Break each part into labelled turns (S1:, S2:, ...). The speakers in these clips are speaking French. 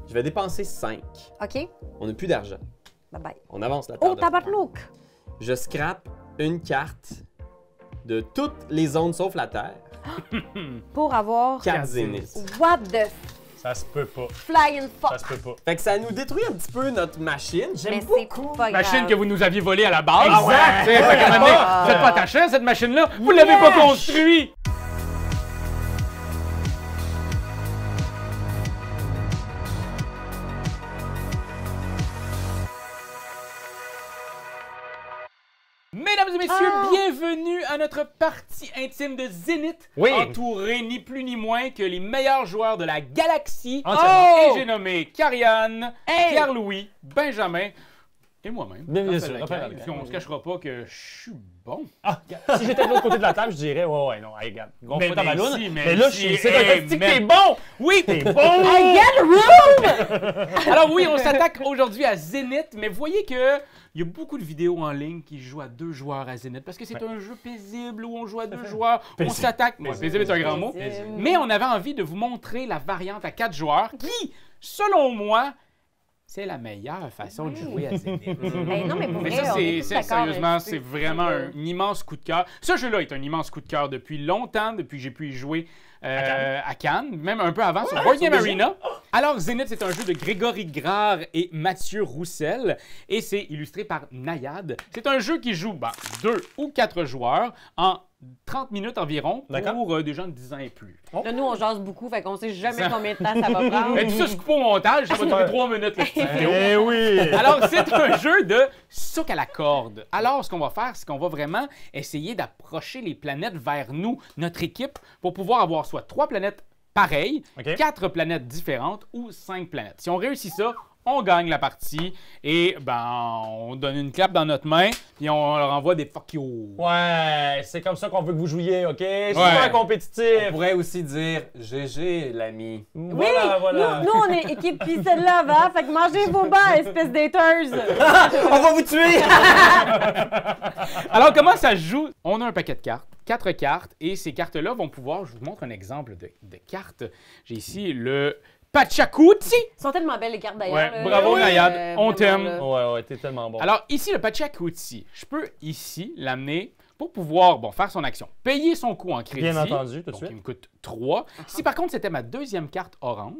S1: Je vais dépenser 5.
S2: OK.
S1: On n'a plus d'argent.
S2: Bye bye.
S1: On avance la table.
S2: Oh, tabarnak!
S1: Je scrape une carte de toutes les zones sauf la Terre.
S2: Pour avoir...
S1: 4 zéniths.
S2: What the
S3: Ça se peut pas.
S2: flying fuck?
S3: Ça se peut pas.
S1: Fait que ça nous détruit un petit peu notre machine.
S2: Mais
S1: J'aime
S2: c'est
S1: beaucoup.
S2: pas
S4: Machine
S2: grave.
S4: que vous nous aviez volée à la base.
S1: Exact.
S4: Fait qu'à un moment donné, vous êtes pas attaché à cette machine-là. Vous l'avez pas construit. Mesdames et messieurs, bienvenue à notre partie intime de Zénith,
S3: Oui.
S4: entouré ni plus ni moins que les meilleurs joueurs de la galaxie.
S3: Entièrement.
S4: Et j'ai nommé Karianne,
S2: Hey.
S4: Pierre-Louis, Benjamin et moi-même.
S3: Bien sûr,
S4: Raphaël
S3: Raphaël
S4: Lacaille.
S3: Lacaille.
S4: Puis on se cachera pas que je suis bon.
S3: Ah, si j'étais de l'autre côté de la table, je dirais, ouais, non, hey, regarde, gonfle ta
S4: merci,
S3: balloune.
S4: mais
S3: Mais là,
S4: si,
S3: c'est
S4: hey,
S3: un petit que
S4: man.
S3: t'es bon!
S4: Oui!
S3: T'es bon!
S2: I get room!
S4: Alors oui, on s'attaque aujourd'hui à Zénith, mais voyez que il y a beaucoup de vidéos en ligne qui jouent à 2 joueurs à Zénith parce que c'est un jeu paisible où on joue à 2 joueurs, on s'attaque. Ouais, paisible est un grand mot. Mais on avait envie de vous montrer la variante à 4 joueurs qui, selon moi, c'est la meilleure façon de jouer à Zénith.
S2: Hey, non, mais pour
S4: Mais
S2: vrai,
S4: ça,
S2: on est tous d'accord
S4: sérieusement,
S2: là-dessus.
S4: c'est vraiment un immense coup de cœur. Ce jeu-là est un immense coup de cœur depuis longtemps, depuis que j'ai pu y jouer à Cannes, même un peu avant sur Board Game Arena. Alors, Zénith, c'est un jeu de Grégory Grard et Mathieu Roussel, et c'est illustré par Nayad. C'est un jeu qui joue 2 ou 4 joueurs en 30 minutes environ pour des gens de 10 ans et plus.
S2: Là, nous, on jase beaucoup, fait qu'on sait jamais combien de temps ça va prendre.
S4: Mais tout ça, se coupe au montage, ça va durer 3 minutes, la petite vidéo.
S3: Eh oui!
S4: Alors, c'est un jeu de souk à la corde. Alors, ce qu'on va faire, c'est qu'on va vraiment essayer d'approcher les planètes vers nous, notre équipe, pour pouvoir avoir soit 3 planètes pareilles,
S3: OK.
S4: 4 planètes différentes ou 5 planètes. Si on réussit ça, on gagne la partie et on donne une clap dans notre main et on leur envoie des fuck you.
S3: Ouais, c'est comme ça qu'on veut que vous jouiez, OK?
S4: Ouais.
S3: Super compétitif!
S1: On pourrait aussi dire GG, l'ami.
S2: Oui!
S3: Voilà.
S2: Nous, on est équipe pizza de lava, fait que mangez vos bas, espèce d'haters!
S1: On va vous tuer!
S4: Alors, comment ça se joue? On a un paquet de cartes, 4 cartes, et ces cartes-là vont pouvoir, je vous montre un exemple de cartes. J'ai ici le Pachacuti.
S2: Ils sont tellement belles, les cartes, d'ailleurs.
S4: Ouais,
S2: là.
S4: bravo,
S2: Oui,
S4: Nayad, on
S2: vraiment,
S4: t'aime.
S2: là.
S3: Ouais, t'es tellement bon.
S4: Alors, ici, le Pachacuti, je peux ici l'amener pour pouvoir faire son action. Payer son coût en crédit.
S3: Bien entendu, tout de
S4: donc
S3: suite.
S4: il me coûte 3. Si par contre, c'était ma deuxième carte orange,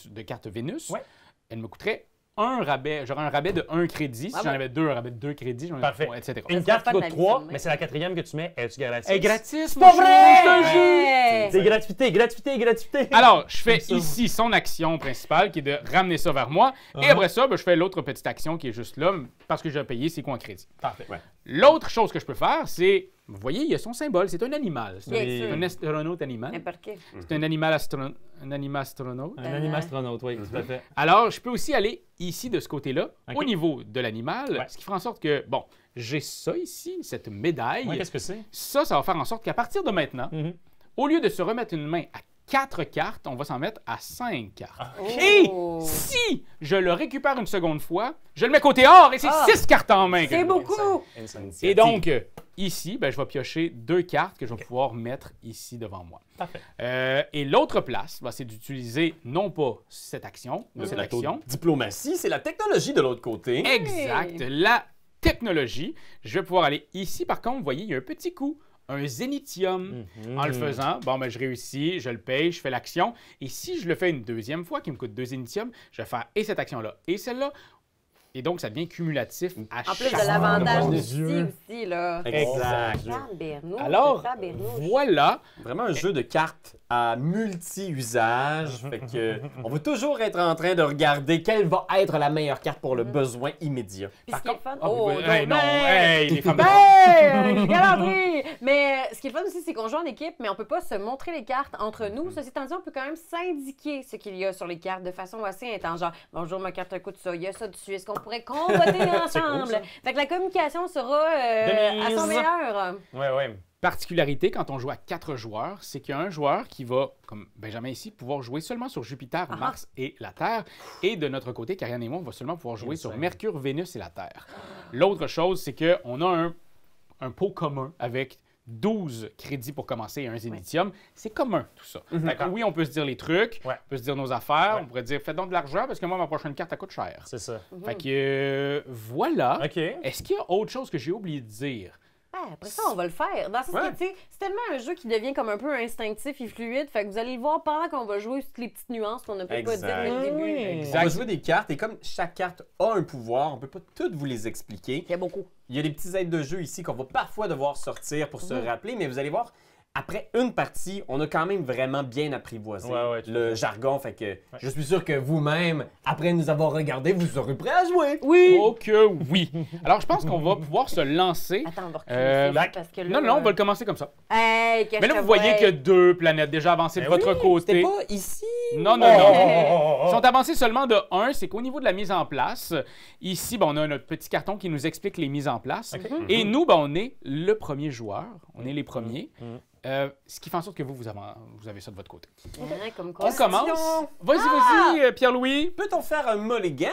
S4: de carte Vénus,
S3: Ouais.
S4: elle me coûterait un rabais. J'aurais un rabais de 1 crédit. Si
S2: Bravo.
S4: j'en avais 2, un rabais de 2 crédits. J'en avais
S3: Parfait.
S4: 3, etc.
S3: Une
S2: Ça
S3: carte
S2: sera
S3: qui
S2: pas
S3: coûte
S2: de la
S3: 3,
S2: vie,
S3: mais c'est la 4e que tu mets. Es-tu gratis?
S4: Elle est gratis,
S3: pas vrai!
S4: je te jure.
S2: Ouais.
S3: C'est gratuité!
S4: Alors, je fais
S3: ça.
S4: ici son action principale qui est de ramener ça vers moi. Et après ça, je fais l'autre petite action qui est juste là parce que j'ai payé ses coûts en crédit.
S3: Parfait.
S1: Ouais.
S4: L'autre chose que je peux faire, c'est, vous voyez, il y a son symbole. C'est un animal. C'est
S2: Bien sûr.
S4: un astronaute animal.
S2: N'importe qui.
S4: C'est un animal astronaute.
S3: Un anime astronaute, oui, tout à fait.
S4: Alors, je peux aussi aller ici de ce côté-là,
S3: Ok.
S4: au niveau de l'animal,
S3: Ouais.
S4: ce qui fera en sorte que, j'ai ça ici, cette médaille.
S3: Ouais, qu'est-ce que c'est?
S4: Ça va faire en sorte qu'à partir de maintenant, au lieu de se remettre une main à 4 cartes, on va s'en mettre à 5 cartes. Et
S2: Oh.
S4: si je le récupère une seconde fois, je le mets côté or et c'est 6 cartes en main. que
S2: C'est
S4: je-
S2: beaucoup!
S4: Et donc, ici, je vais piocher 2 cartes que je vais pouvoir mettre ici devant moi.
S3: Parfait.
S4: Et l'autre place, c'est d'utiliser non pas cette action, mais cette action.
S1: Diplomatie, c'est la technologie de l'autre côté.
S4: Exact. La technologie. Je vais pouvoir aller ici. Par contre, vous voyez, il y a un petit coup. Un zénithium. En le faisant, je réussis, je le paye, je fais l'action. Et si je le fais une deuxième fois, qui me coûte 2 zénithiums, je vais faire et cette action-là et celle-là. Et donc, ça devient cumulatif à
S2: En plus
S4: chaque
S2: de l'avantage
S3: Mon
S2: d'ici
S3: Dieu.
S2: aussi, là.
S1: Exact.
S2: Tabernou,
S4: Alors,
S2: tabernou.
S4: voilà.
S1: Vraiment un jeu de cartes à multi-usage. Fait que on va toujours être en train de regarder quelle va être la meilleure carte pour le besoin immédiat.
S2: Puis ce qui est le fun...
S4: Hey, non, hey, les femmes.
S2: Ben, galanterie! Mais ce qui est le fun aussi, c'est qu'on joue en équipe, mais on peut pas se montrer les cartes entre nous. Ceci étant dit, on peut quand même s'indiquer ce qu'il y a sur les cartes de façon assez intense. Genre, bonjour, ma carte coûte ça, il y a ça dessus. Est-ce qu'on pourrait convoiter ensemble?
S1: ça.
S2: Fait que la communication sera
S3: De
S2: à son
S3: mise.
S2: meilleur.
S3: Ouais.
S4: Particularité quand on joue à 4 joueurs, c'est qu'il y a un joueur qui va, comme Benjamin ici, pouvoir jouer seulement sur Jupiter, Mars et la Terre. Et de notre côté, Karianne et moi, on va seulement pouvoir jouer sur Mercure, Vénus et la Terre. L'autre chose, c'est qu'on a un pot commun avec 12 crédits pour commencer et un zénitium. C'est commun, tout ça. Fait que
S3: D'accord.
S4: oui, on peut se dire les trucs,
S3: Ouais.
S4: on peut se dire nos affaires,
S3: Ouais.
S4: on pourrait dire faites donc de l'argent parce que moi, ma prochaine carte, elle coûte cher.
S3: C'est ça.
S4: Fait que voilà.
S3: OK.
S4: Est-ce qu'il y a autre chose que j'ai oublié de dire?
S2: Après ça, on va le faire. Dans ce
S1: Ouais.
S2: tu sais, c'est tellement un jeu qui devient comme un peu instinctif et fluide. Fait que vous allez le voir pendant qu'on va jouer toutes les petites nuances qu'on n'a peut-être pas dites
S1: Exact.
S2: dès le début.
S3: Oui.
S1: On
S4: Exact.
S1: va jouer des cartes et comme chaque carte a un pouvoir, on peut pas toutes vous les expliquer.
S2: Il y a beaucoup.
S1: Il y a des petites aides de jeu ici qu'on va parfois devoir sortir pour se rappeler, mais vous allez voir, après une partie, on a quand même vraiment bien apprivoisé
S3: Ouais, tout à
S1: le jargon. Fait que je suis sûr que vous-même, après nous avoir regardé, vous serez prêts à jouer.
S2: Oui!
S4: Oh que oui! Alors, je pense qu'on va pouvoir se lancer.
S2: Attends, on va reculer
S4: Euh,
S2: parce que là...
S4: Non, on va le commencer comme ça.
S2: Hey, que
S4: Mais
S2: je
S4: là,
S2: te
S4: vous voyez
S2: vois.
S4: que 2 planètes déjà avancées de
S3: Ben
S4: votre
S1: C'était
S4: côté.
S1: pas ici.
S4: Non, non, non. Ils sont avancés seulement de 1. C'est qu'au niveau de la mise en place, ici, on a notre petit carton qui nous explique les mises en place. Et nous, on est le premier joueur. On est les premiers. Ce qui fait en sorte que vous avez ça de votre côté.
S2: Hein, comme quoi.
S4: On commence. Vas-y, Pierre-Louis.
S1: Peut-on faire un mulligan?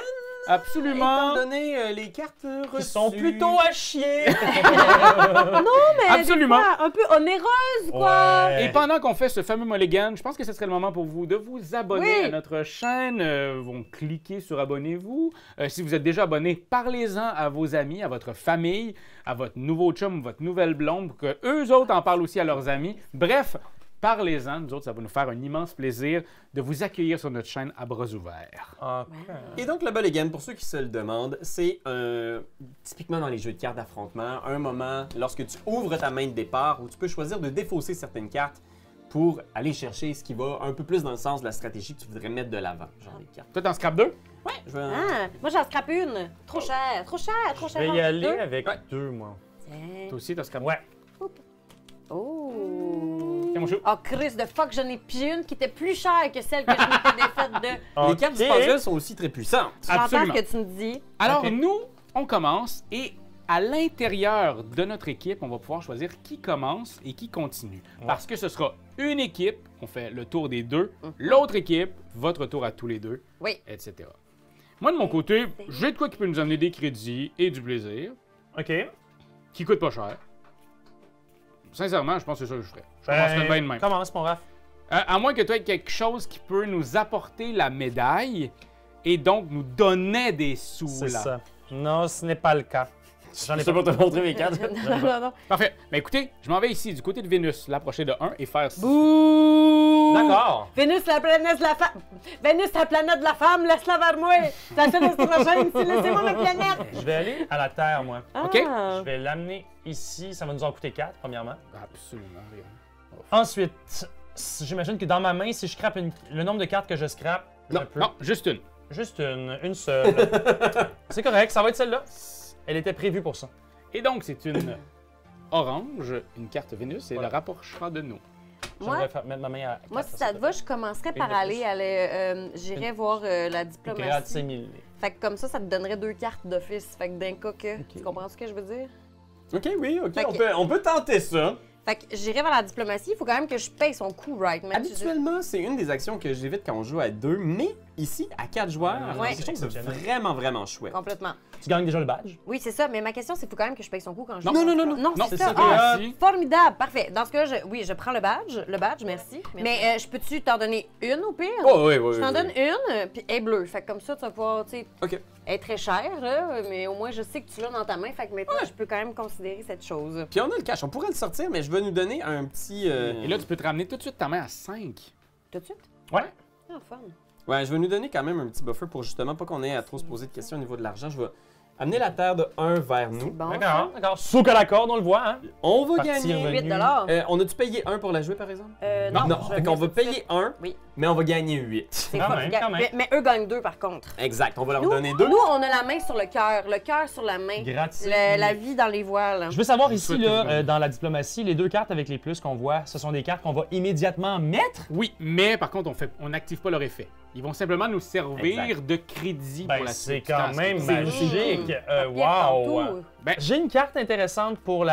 S4: Absolument.
S1: Étant donné les cartes reçues.
S3: Ils sont plutôt à chier.
S2: Mais
S4: Absolument.
S2: des fois, un peu onéreuse, quoi!
S3: Ouais.
S4: Et pendant qu'on fait ce fameux mulligan, je pense que ce serait le moment pour vous de vous abonner
S2: Oui.
S4: à notre chaîne. Vous cliquez sur abonnez-vous. Si vous êtes déjà abonné, parlez-en à vos amis, à votre famille, à votre nouveau chum, votre nouvelle blonde, pour que eux autres en parlent aussi à leurs amis. Bref, parlez-en. Nous autres, ça va nous faire un immense plaisir de vous accueillir sur notre chaîne à bras ouverts.
S3: OK.
S1: Et donc, le mulligan, pour ceux qui se le demandent, c'est typiquement dans les jeux de cartes d'affrontement, un moment lorsque tu ouvres ta main de départ où tu peux choisir de défausser certaines cartes pour aller chercher ce qui va un peu plus dans le sens de la stratégie que tu voudrais mettre de l'avant. Genre les cartes.
S4: Toi, t'en scrapes 2?
S1: Ouais, je vais
S2: Ah, moi, j'en scrape une. Trop cher, trop cher, trop
S3: Je
S2: cher.
S3: vais y aller
S2: Deux.
S3: avec
S1: Ouais.
S3: 2, moi.
S2: Tiens.
S4: Toi aussi, t'en scrapes
S3: Ouais.
S2: Oh.
S4: Tiens, mon chou.
S2: Oh, Chris, de fuck, j'en ai pris une qui était plus chère que celle que je m'étais défaite de.
S1: Les cartes du puzzle sont aussi très puissantes.
S2: J'entends
S4: Absolument.
S2: ce que tu me dis.
S4: Alors,
S3: Ok.
S4: nous, on commence et à l'intérieur de notre équipe, on va pouvoir choisir qui commence et qui continue. Parce que ce sera une équipe, on fait le tour des deux, l'autre équipe, votre tour à tous les deux,
S2: Oui.
S4: etc. Moi, de mon côté, j'ai de quoi qui peut nous amener des crédits et du plaisir,
S3: OK.
S4: qui coûte pas cher. Sincèrement, je pense que c'est ça que je ferais. Je commencerais bien de même.
S3: Commence, mon Raph.
S4: À moins que tu aies quelque chose qui peut nous apporter la médaille et donc nous donner des sous,
S3: C'est
S4: là.
S3: ça. Non, ce n'est pas le cas. J'en ai
S1: Je vais
S3: pas.
S1: te montrer mes cartes.
S2: non.
S4: Parfait. Mais écoutez, je m'en vais ici, du côté de Vénus, l'approcher de 1 et faire...
S2: Bouh!
S3: D'accord.
S2: Vénus, la planète de la femme. Vénus, la planète de la femme, laisse-la vers moi. La seule astrogène, c'est laissez-moi ma planète.
S3: Je vais aller à la Terre, moi.
S4: OK.
S2: Ah.
S3: Je vais l'amener ici. Ça va nous en coûter 4, premièrement.
S4: Absolument rien.
S3: Ensuite, j'imagine que dans ma main, si je scrape le nombre de cartes que je scrape,
S4: Non,
S3: je peux...
S4: non, juste une.
S3: Juste une seule. C'est correct, ça va être celle-là. Elle était prévue pour ça.
S4: Et donc, c'est une orange, une carte Vénus, et
S3: Voilà.
S4: la rapprochera de nous.
S2: Moi,
S3: J'aimerais mettre ma main à
S2: moi, si ça te va, je commencerais par
S3: de
S2: aller,
S3: plus.
S2: j'irais voir la
S3: Grade
S2: diplomatie.
S3: 5000.
S2: Fait que comme ça te donnerait 2 cartes d'office. Fait que d'un cas que. Tu comprends ce que je veux dire?
S1: OK, oui, OK.
S2: Fait que-
S1: On peut tenter ça.
S2: Fait que j'irais vers la diplomatie. Il faut quand même que je paye son coût, right? Même si je-
S1: Habituellement, c'est une des actions que j'évite quand on joue à 2, mais ici, à 4 joueurs,
S2: Ouais.
S1: je trouve que c'est
S3: Exceptionnel.
S1: vraiment, vraiment chouette.
S2: Complètement.
S3: Tu gagnes déjà le badge.
S2: Oui, c'est ça. Mais ma question, c'est qu'il faut quand même que je paye son coût quand je
S1: Non,
S2: joue.
S1: non, non, non.
S2: Non,
S4: Non,
S2: c'est
S3: c'est
S2: ça.
S3: ça que-
S2: Ah,
S4: si.
S2: formidable. Parfait. Dans ce cas-là, oui, je prends le badge. Le badge, merci. Mais je peux-tu t'en donner une au pire?
S1: Oh, oui, oui,
S2: Je t'en
S1: oui,
S2: donne
S1: oui.
S2: une, puis elle est bleue. Fait que comme ça, tu vas pouvoir, tu sais,
S1: OK.
S2: elle est très chère, là, mais au moins, je sais que tu l'as dans ta main. Fait que maintenant, je peux quand même considérer cette chose.
S1: Puis on a le cash. On pourrait le sortir, mais je vais nous donner un petit...
S4: Et là, tu peux te ramener tout de suite ta main à 5.
S2: Tout de suite?
S3: Ouais.
S2: Ah, fun.
S1: Ouais, je vais nous donner quand même un petit buffer pour justement pas qu'on ait à trop se poser de questions au niveau de l'argent. Je vais amener la terre de 1 vers nous.
S2: Bon.
S3: D'accord, d'accord. Sous que la corde, on le voit, hein?
S1: On va
S3: Partie
S1: gagner...
S3: revenue.
S2: 8 $.
S1: On a-tu payé 1 pour la jouer, par exemple?
S2: Non,
S1: Non,
S2: je
S1: fait qu'on va
S2: tout de suite.
S1: payer 1,
S2: Oui.
S1: mais on va gagner 8.
S2: C'est
S3: Quand
S2: pas
S3: même,
S2: égal.
S3: quand même.
S2: Mais eux gagnent 2 par contre.
S1: Exact, on va leur
S2: Nous,
S1: donner 2.
S2: nous, on a la main sur le cœur sur la main.
S3: Gratis.
S2: La vie dans les voiles.
S3: Je veux savoir
S4: Je
S3: ici,
S4: souhaite
S3: là,
S4: que vous
S3: dans la diplomatie, les 2 cartes avec les plus qu'on voit, ce sont des cartes qu'on va immédiatement mettre.
S4: Oui, mais par contre, on n'active pas leur effet. Ils vont simplement nous servir
S1: Exact.
S4: de crédit
S3: Ben,
S4: pour la
S3: c'est
S4: suite.
S3: quand même
S2: C'est
S3: magique.
S2: Pierre
S3: Wow!
S2: Pantoux.
S4: Ben,
S3: J'ai une carte intéressante pour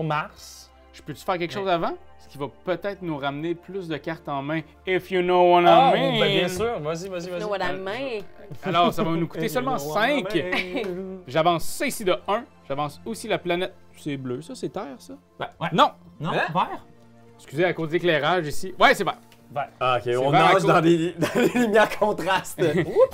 S3: Mars.
S4: je peux-tu faire quelque chose avant? Ce qui va peut-être nous ramener plus de cartes en main. If you know what I
S3: Ah,
S4: mean.
S3: ben, bien sûr. Vas-y, vas-y,
S2: You
S3: vas-y.
S2: know what I mean?
S4: Alors, ça va nous coûter seulement
S3: You know what I
S4: 5.
S3: mean.
S4: J'avance ça ici de 1. J'avance aussi la planète. C'est bleu, ça? C'est terre, ça?
S3: Ouais.
S4: Non!
S3: Non,
S1: Hein?
S3: vert?
S4: Excusez, à cause d'éclairage ici. Ouais, c'est vert.
S3: Vert.
S1: Ah, ok, on
S4: vert à
S1: nage
S4: cause-
S1: dans des lumières contrastes.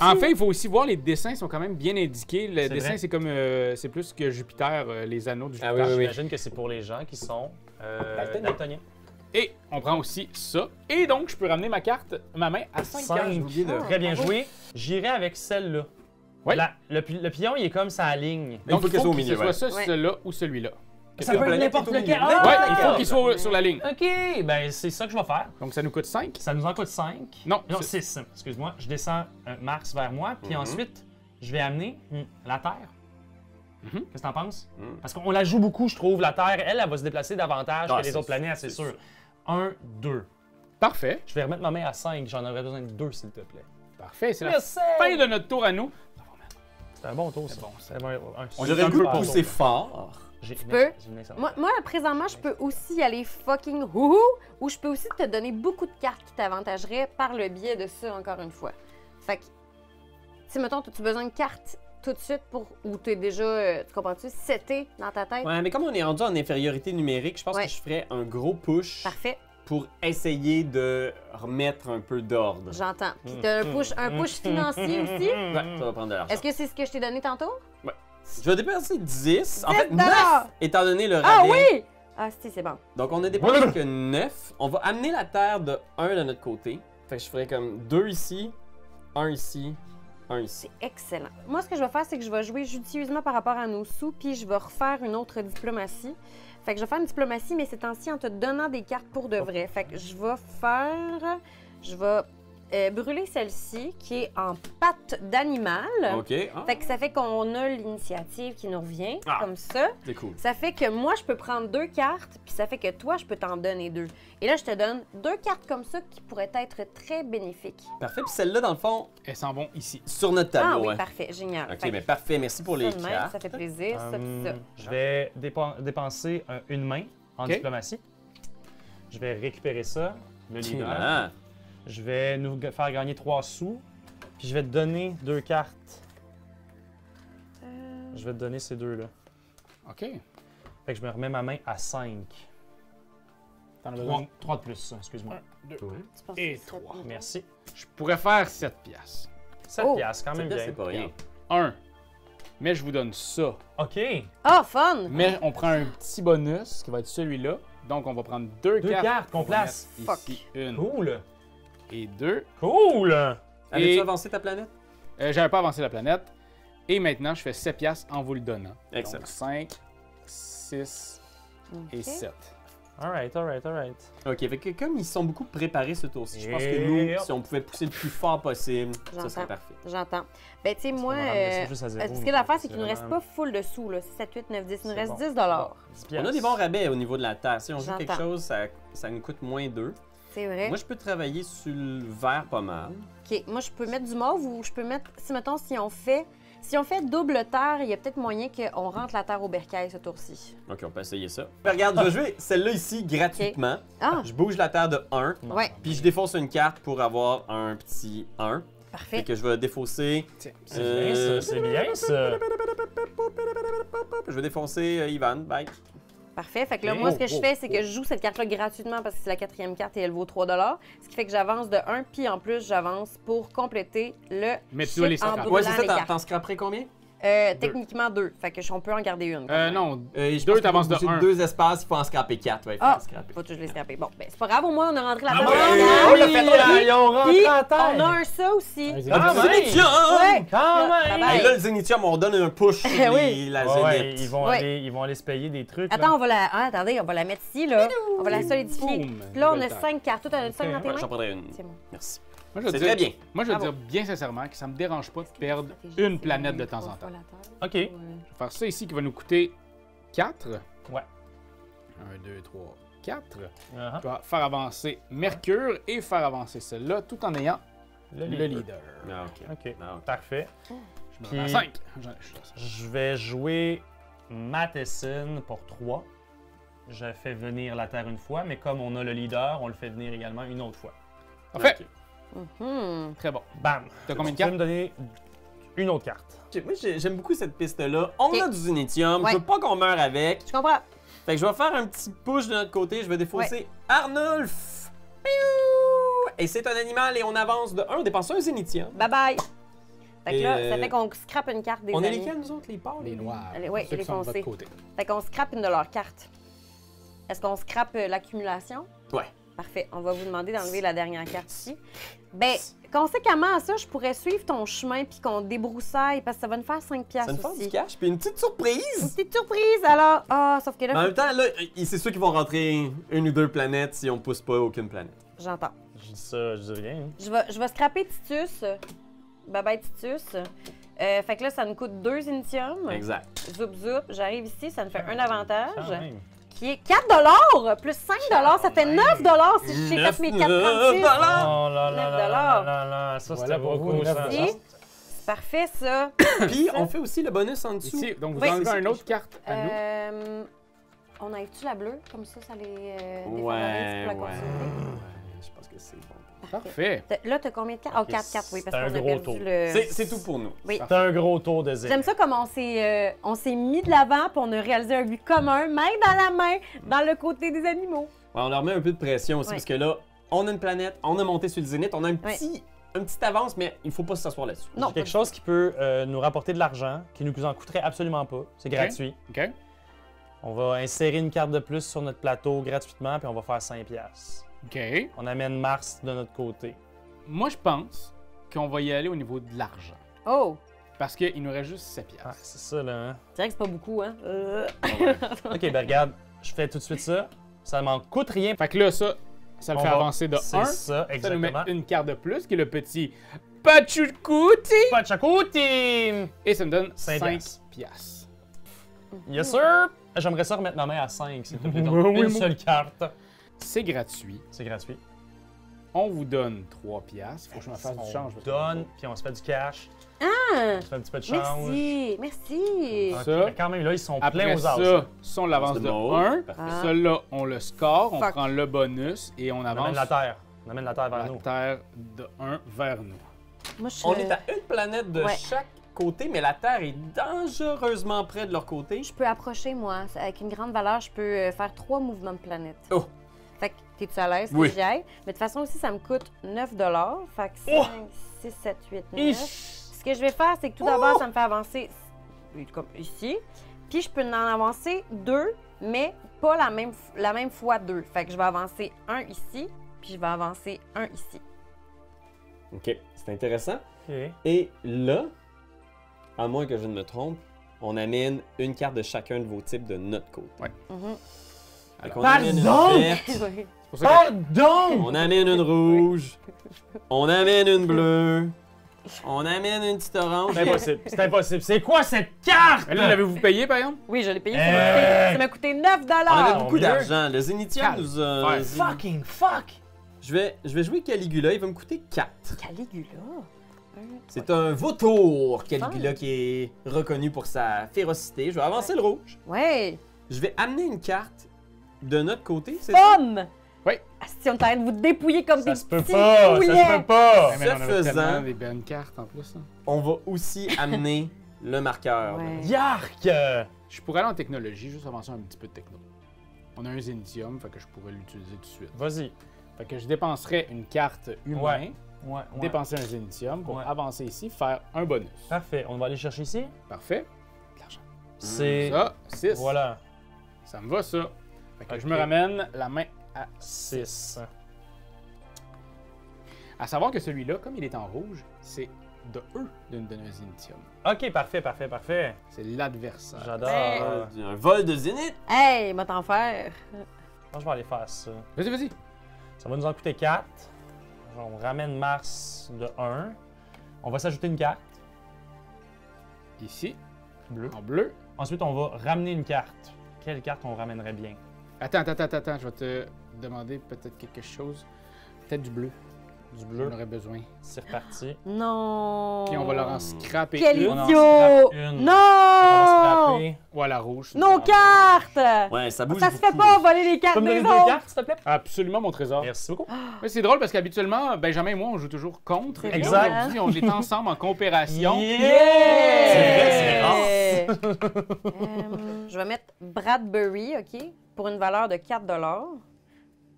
S4: En fait, il faut aussi voir les dessins sont quand même bien indiqués. Le dessin,
S3: vrai.
S4: c'est comme c'est plus que Jupiter, les anneaux du
S1: Ah
S4: Jupiter.
S1: oui, oui.
S3: J'imagine que c'est pour les gens qui sont
S1: Daltoniens.
S3: daltoniens.
S4: Et on prend aussi ça. Et donc, je peux ramener ma main à 5 cartes.
S3: Cinq.
S1: oublié de-
S3: Très bien joué. J'irai avec celle-là.
S4: Ouais.
S3: Le pion, il est comme ça à ligne.
S1: Il faut qu'elle soit au milieu,
S4: ce soit
S1: ouais.
S4: ça,
S2: Ouais.
S4: celui-là ou celui-là.
S3: Ça
S1: La
S3: peut être
S1: planète
S3: n'importe
S1: est au
S3: lequel.
S1: milieu.
S3: Ah!
S4: Ouais,
S1: N'importe
S4: il faut
S1: lequel.
S4: qu'il soit sur la ligne.
S3: OK, ben c'est ça que je vais faire.
S4: Donc, ça nous coûte 5.
S3: Ça nous en coûte 5.
S4: Non,
S3: Non,
S4: c'est-
S3: 6. Excuse-moi. Je descends Mars vers moi, puis
S1: Mhm.
S3: ensuite, je vais amener la Terre.
S4: Mhm.
S3: Qu'est-ce que t'en penses?
S1: Mhm.
S3: Parce qu'on la joue beaucoup, je trouve. La Terre, elle va se déplacer davantage
S1: Ah,
S3: que les
S1: c'est
S3: autres planètes,
S1: sûr,
S3: c'est
S1: c'est
S3: sûr. 1, 2.
S4: Parfait.
S3: Je vais remettre ma main à 5. J'en aurais besoin de 2, s'il te plaît.
S4: Parfait. C'est la
S3: Merci!
S4: fin de notre tour à nous.
S3: C'est un bon tour, ça.
S4: bon, ça.
S3: C'est un
S1: J'aurais le goût de pousser fort.
S3: Tu
S2: peux. Moi, présentement, je peux aussi aller fucking houhou, ou je peux aussi te donner beaucoup de cartes qui t'avantageraient par le biais de ça, encore une fois. Fait que, si, mettons, as-tu besoin de cartes tout de suite pour, ou t'es déjà, tu comprends-tu, seté dans ta tête?
S1: Ouais, mais comme on est rendu en infériorité numérique, je pense
S2: Ouais.
S1: que je ferais un gros push
S2: Parfait,
S1: pour essayer de remettre un peu d'ordre.
S2: j'entends. Puis t'as un push financier aussi.
S1: Ouais, ça va prendre de l'argent.
S2: Est-ce que c'est ce que je t'ai donné tantôt?
S1: Je vais dépenser 10. En
S2: 10
S1: fait, 9
S2: $!
S1: étant donné le
S2: Ah
S1: rabais.
S2: oui! Ah, si, c'est bon.
S1: Donc, on a dépensé que 9. On va amener la terre de 1 de notre côté. Fait que je ferais comme 2 ici, 1 ici, 1 ici.
S2: C'est excellent. Moi, ce que je vais faire, c'est que je vais jouer judicieusement par rapport à nos sous, puis je vais refaire une autre diplomatie. Fait que je vais faire une diplomatie, mais ces temps-ci en te donnant des cartes pour de vrai. Fait que je vais faire... Je vais brûler celle-ci, qui est en patte d'animal.
S1: OK. Ah,
S2: Fait que ça fait qu'on a l'initiative qui nous revient,
S1: Ah.
S2: comme ça.
S1: c'est cool.
S2: Ça fait que moi, je peux prendre 2 cartes, puis ça fait que toi, je peux t'en donner 2. Et là, je te donne 2 cartes comme ça qui pourraient être très bénéfiques.
S1: Parfait. Puis celle-là, dans le fond,
S4: Elles s'en vont ici.
S1: sur notre
S2: Ah
S1: tableau.
S2: oui,
S1: hein.
S2: parfait, génial.
S1: OK,
S2: Fait
S1: mais
S2: que
S1: parfait. Merci pour les
S2: ça de même,
S1: cartes.
S2: ça fait plaisir, ça, puis ça.
S3: Je vais dépenser une main en
S4: OK.
S3: diplomatie. Je vais récupérer ça, le leader.
S1: Ah.
S3: Je vais nous faire gagner 3 sous. Puis je vais te donner 2 cartes. Je vais te donner ces deux-là.
S4: OK.
S3: Fait que je me remets ma main à 5.
S4: T'en as besoin.
S3: 3 de plus, excuse-moi.
S4: 2.
S1: Ouais.
S2: Tu penses
S4: Et
S2: que c'est
S4: 3.
S3: Merci.
S4: Je pourrais faire 7 piastres.
S3: 7
S2: Oh.
S3: piastres, quand même
S1: C'est
S3: bien.
S1: pas rien.
S4: 1. Mais je vous donne ça.
S3: OK.
S2: Ah, fun!
S4: Mais on prend un petit bonus qui va être celui-là. Donc, on va prendre 2
S3: Deux
S4: cartes.
S3: cartes qu'on
S4: On va
S3: place.
S4: mettre
S2: Fuck.
S4: Ici, une
S3: Cool.
S4: et 2.
S3: Cool.
S1: Avais-tu
S4: Et-
S1: avancé ta planète?
S4: J'avais pas avancé la planète. Et maintenant, je fais 7 piastres en vous le donnant.
S1: Excellent.
S4: Donc, 5, 6 et
S2: Ok.
S4: 7.
S3: Alright, alright, alright.
S1: OK, fait que comme ils sont beaucoup préparés ce tour-ci, je pense que
S3: Yep.
S1: nous, si on pouvait pousser le plus fort possible, ça
S2: J'entends.
S1: serait parfait.
S2: J'entends. Ben, tu sais, moi,
S3: On va ramener ça juste à zéro,
S2: ce
S3: mais
S2: que l'affaire, c'est
S3: c'est
S2: qu'il nous reste
S3: vraiment-
S2: pas full de sous, là. 6, 7, 8, 9, 10. Il nous
S3: C'est
S2: reste
S3: bon.
S2: 10
S1: On a des bons rabais au niveau de la terre. Si on joue quelque
S2: J'entends.
S1: chose, ça nous coûte moins 2.
S2: C'est vrai.
S1: Moi, je peux travailler sur le vert pas mal.
S2: OK. Moi, je peux mettre du mauve ou je peux mettre... Si, mettons, si on fait double terre, il y a peut-être moyen qu'on rentre la terre au bercail ce tour-ci.
S1: OK, on peut essayer ça. Regarde, je vais jouer celle-là ici gratuitement.
S2: Ah,
S1: Je bouge la terre de 1,
S2: ouais.
S1: puis je défausse une carte pour avoir un petit 1. Fait
S2: Parfait.
S1: que je vais défausser.
S4: Tiens.
S3: C'est bien ça, c'est bien ça.
S1: Je vais défoncer Ivan. Bye.
S2: Parfait. Fait que là,
S3: Ok.
S2: moi, ce que je
S1: Oh,
S2: fais, c'est que je joue cette carte-là gratuitement parce que c'est la 4e carte et elle vaut 3 $. Ce qui fait que j'avance de 1, puis en plus, j'avance pour compléter le
S4: Mais tu dois les
S2: chip en
S4: scraper.
S2: brûlant
S1: Ouais, c'est ça,
S2: les
S1: t'en
S2: cartes.
S1: scraperais combien?
S2: Techniquement 2. Fait que on peut en garder une.
S4: Non,
S1: Je
S4: Deux,
S1: pense
S4: t'avances
S1: qu'il faut
S4: de
S1: bouger
S4: un.
S1: 2 espaces, il faut en scraper 4. Ouais, il faut
S2: Ah,
S1: en scraper.
S2: faut que je les scraper. Bon, ben c'est pas grave, au moins on a rentré la
S3: Ah
S2: table.
S3: ouais,
S2: dedans.
S3: on l'a fait, ils ont rentré
S2: Puis,
S3: à terre.
S2: on a un ça aussi.
S4: Vas-y.
S1: Ah,
S3: Ah,
S1: du
S3: ouais.
S1: Zénitium!
S2: Ouais.
S3: Quand
S2: Bye
S3: même!
S2: bye.
S1: Et là, le Zénitium, on donne un push sur
S2: Oui.
S1: la
S3: Ouais,
S1: Zénith.
S3: ils vont aller se payer des trucs.
S2: Attends,
S3: là.
S2: on va la. Ah, attendez, on va la mettre ici, là. On va la solidifier.
S4: Boum.
S2: Puis là, on a
S4: Nouvelle terre.
S2: 5 cartes. Toi, t'en as 5 dans tes
S1: Ouais,
S2: mains?
S1: j'en prendrais une.
S2: C'est bon.
S1: Merci.
S4: Moi, je vais
S1: C'est
S4: dire-
S1: très bien.
S4: Moi, je vais
S2: Ah
S4: dire
S2: bon.
S4: bien sincèrement que ça me dérange pas de perdre
S2: Stratégie,
S4: une
S2: c'est
S4: planète de
S2: gagner
S4: temps en
S2: 3
S4: temps.
S2: fois la Terre.
S3: OK.
S2: Ouais.
S4: Je vais faire ça ici qui va nous coûter 4.
S3: Ouais.
S4: 1, 2, 3, 4.
S3: Uh-huh.
S4: Je vais faire avancer Mercure et faire avancer celle-là tout en ayant le leader.
S1: Ah, OK.
S3: OK,
S1: Ah, ok.
S3: parfait.
S4: Je me remets à
S3: Puis-
S4: 5.
S3: Je vais jouer Matheson pour 3. je fais venir la Terre une fois, mais comme on a le leader, on le fait venir également une autre fois.
S4: Parfait.
S2: Mhm.
S4: Très bon.
S3: Bam!
S4: T'as combien de
S3: Tu peux
S4: cartes?
S3: me donner une autre carte.
S1: Moi, j'aime beaucoup cette piste-là. On
S2: Ok.
S1: a du Zénitium.
S2: Ouais.
S1: Je veux pas qu'on meure avec.
S2: Je comprends.
S1: Fait que je vais faire un petit push de notre côté. Je vais défausser Arnulf. Piou! Et c'est un animal et on avance de 1. On dépense un Zénitium.
S2: Bye bye. Fait que
S1: Et,
S2: là, ça fait qu'on scrape une carte des
S1: On est
S2: amis.
S1: lesquels, nous autres, les pâles?
S4: Les noirs.
S2: Allez, ouais,
S4: Ceux
S2: et les
S4: qui sont de votre
S2: foncés.
S4: côté.
S2: Fait qu'on scrape une de leurs cartes. Est-ce qu'on scrape l'accumulation?
S1: Ouais.
S2: Parfait. On va vous demander d'enlever la dernière carte ici. Ben, conséquemment à ça, je pourrais suivre ton chemin puis qu'on débroussaille parce que ça va nous faire 5
S1: Ça
S2: piastres
S1: nous fait
S2: aussi.
S1: du cash. Puis une petite surprise.
S2: Une petite surprise, alors. Ah, sauf que là,
S1: Mais en même temps, là, c'est sûr qu'ils vont rentrer une ou deux planètes si on pousse pas aucune planète.
S2: j'entends.
S3: Je dis ça, je dis rien. hein.
S2: Je vais scraper Titus. Bye bye Titus. Fait que là, ça nous coûte 2 initiums.
S1: Exact.
S2: Zoup zoup. J'arrive ici, ça me fait un avantage.
S3: Quand même.
S2: Qui est 4 plus 5 ça fait 9 si je sais mes 4,36.
S3: Oh là là
S2: 9
S3: là là là là, ça c'était
S4: Voilà pour vous,
S3: beaucoup
S4: 9
S3: ça.
S2: Ici. C'est parfait, ça.
S1: Puis on fait aussi le bonus en dessous.
S4: Ici, donc vous
S2: Oui.
S4: enlevez une autre carte à nous.
S2: On a-tu la bleue? Comme ça les défavorise
S1: Ouais,
S2: pour la
S1: ouais.
S2: continuité.
S1: Je pense que c'est bon.
S4: Parfait.
S2: Là, t'as combien de cartes? Oh,
S3: Ok,
S2: 4, oui, parce
S3: c'est
S2: qu'on
S3: un
S2: a
S3: gros
S2: perdu
S3: tour.
S2: le...
S1: C'est tout pour nous.
S2: Oui.
S3: C'est un gros tour de zéro.
S2: J'aime ça comme on s'est mis de l'avant puis on a réalisé un but commun, main dans la main, dans le côté des animaux.
S1: Ouais, on leur met un peu de pression aussi
S2: Ouais.
S1: parce que là, on a une planète, on a monté sur le zénith, on a une petite avance, mais il faut pas s'asseoir là-dessus.
S2: Non,
S3: J'ai quelque chose qui peut nous rapporter de l'argent, qui nous en coûterait absolument pas. C'est gratuit.
S4: OK?
S3: On va insérer une carte de plus sur notre plateau gratuitement, puis on va faire 5 piastres.
S4: OK.
S3: On amène Mars de notre côté.
S4: Moi, je pense qu'on va y aller au niveau de l'argent.
S2: Oh!
S4: Parce qu'il nous reste juste 7
S3: Ah,
S4: piastres.
S3: c'est ça, là. Hein?
S2: C'est vrai que c'est pas beaucoup, hein?
S3: OK, ben regarde, je fais tout de suite ça. Ça m'en coûte rien.
S4: Fait que là, ça le
S3: On
S4: fait
S3: va-
S4: avancer de 1.
S3: C'est ça,
S4: Ça nous
S3: exactement.
S4: met une carte de plus, qui est le petit Pachukuti.
S3: Pachakuti!
S4: Et ça me donne
S3: 5
S4: 5
S3: piastres.
S4: piastres.
S3: Yes, sir! J'aimerais ça remettre ma main à 5, s'il te plaît. Donc,
S4: Oui,
S3: une
S4: moi-
S3: seule carte.
S4: C'est gratuit.
S3: C'est gratuit.
S4: On vous donne 3 piastres. Faut que je me fasse du change.
S3: On donne, puis on se fait du cash.
S2: Ah!
S3: On se fait un petit peu de change.
S2: Merci! Merci!
S3: Ok,
S4: Ça.
S3: mais quand même, là, ils sont pleins
S4: Après
S3: aux
S4: ça,
S3: as.
S4: ça, on l'avance de
S1: mauve.
S4: 1.
S1: Parfait.
S2: Ah.
S4: Celui-là, on le score, on
S2: Fuck.
S4: prend le bonus et on
S3: On
S4: avance
S3: amène la Terre. On amène la Terre vers
S4: la
S3: nous.
S4: Terre de 1 vers nous.
S2: Moi, je
S1: On est à une planète de
S2: Ouais.
S1: chaque côté, mais la Terre est dangereusement près de leur côté.
S2: Je peux approcher, moi. Avec une grande valeur, je peux faire 3 mouvements de planète.
S1: Oh.
S2: Fait que, t'es-tu à l'aise
S1: Oui.
S2: que j'y aille? Mais de toute façon, aussi, ça me coûte 9 Fait que 5,
S3: Oh!
S2: 6, 7, 8, 9.
S3: Ich!
S2: Ce que je vais faire, c'est que tout d'abord, ça me fait avancer comme ici. Puis, je peux en avancer 2, mais pas la même fois 2. Fait que je vais avancer 1 ici, puis je vais avancer 1 ici.
S1: OK, c'est intéressant.
S3: Ok.
S1: Et là, à moins que je ne me trompe, on amène une carte de chacun de vos types de notre côté.
S4: Ouais.
S2: Mhm.
S1: Fait qu'on
S3: Pardon?
S1: amène une verte,
S2: Oui.
S4: C'est pour ça que
S3: Pardon!
S1: on amène une rouge, on amène une bleue, on amène une petite orange.
S3: C'est impossible. C'est impossible. C'est quoi cette carte?
S4: Mais là, l'avez-vous payé, par exemple?
S2: Oui, je l'ai payé.
S3: Hey!
S2: Ça m'a coûté 9
S1: On avait beaucoup
S3: mieux.
S1: d'argent. Le Zénitium
S4: Calme.
S1: nous a...
S4: Ouais.
S3: Fucking fuck!
S1: Je vais jouer Caligula, il va me coûter 4.
S2: Caligula.
S1: C'est un vautour, Caligula, qui est reconnu pour sa férocité. Je vais avancer le rouge.
S2: Ouais.
S1: Je vais amener une carte de notre côté, c'est ça?
S2: Pomme!
S4: Oui.
S2: Si on est en train de vous dépouiller comme
S3: Ça
S2: des
S3: se peut
S2: petits
S3: pas! Ça
S2: poulets.
S3: se peut pas!
S4: Mais on avait
S1: faisant-
S4: tellement des bonnes cartes en plus. Hein.
S1: On va aussi amener le marqueur.
S2: Ouais.
S3: Yark!
S4: Je pourrais aller en technologie, juste avancer un petit peu de techno. On a un Zénitium, fait que je pourrais l'utiliser tout de suite.
S3: Vas-y.
S4: Fait que je dépenserais une carte humain,
S3: Ouais. Ouais.
S4: dépenser un Zénitium pour
S3: Ouais.
S4: avancer ici, faire un bonus.
S3: Parfait. On va aller chercher ici.
S4: Parfait. De l'argent.
S3: C'est.
S4: Ça, 6.
S3: Voilà.
S4: Ça me va, ça. Fait que
S3: Ok.
S4: je me ramène la main à
S3: 6.
S4: À savoir que celui-là, comme il est en rouge, c'est de eux de nous donner un Zénitium.
S3: Ok, parfait, parfait, parfait.
S4: C'est l'adversaire.
S3: J'adore.
S2: Ouais.
S1: Un vol de Zénith.
S2: Hey, m'a t'en faire.
S3: Moi, je vais aller faire ça.
S4: Vas-y, vas-y.
S3: Ça va nous en coûter 4. On ramène Mars de 1. On va s'ajouter une carte
S4: Ici,
S3: bleue.
S4: en bleu.
S3: Ensuite, on va ramener une carte. Quelle carte on ramènerait bien?
S4: Attends. Je vais te demander peut-être quelque chose. Peut-être du bleu.
S3: du
S4: On
S3: bleu.
S4: en aurait besoin.
S3: C'est reparti.
S2: Non.
S4: Puis on va leur en scraper
S2: Quel
S4: une.
S3: On en
S2: idiot!
S3: scrape une.
S2: Non!
S3: On va scraper.
S4: Voilà, rouge.
S2: Nos cartes!
S1: Ouais, ça bouge
S2: Ça se fait
S1: beaucoup.
S2: pas voler les
S3: Tu
S2: cartes
S3: peux me donner
S2: des
S3: deux
S2: autres!
S3: cartes, s'il te plaît?
S4: Absolument, mon trésor.
S3: Merci beaucoup.
S4: Mais c'est drôle parce qu'habituellement, Benjamin et moi, on joue toujours contre.
S2: C'est
S4: Et là,
S3: vrai.
S4: aujourd'hui, on est ensemble en coopération.
S3: C'est
S2: vrai, je vais mettre Bradbury, OK, pour une valeur de 4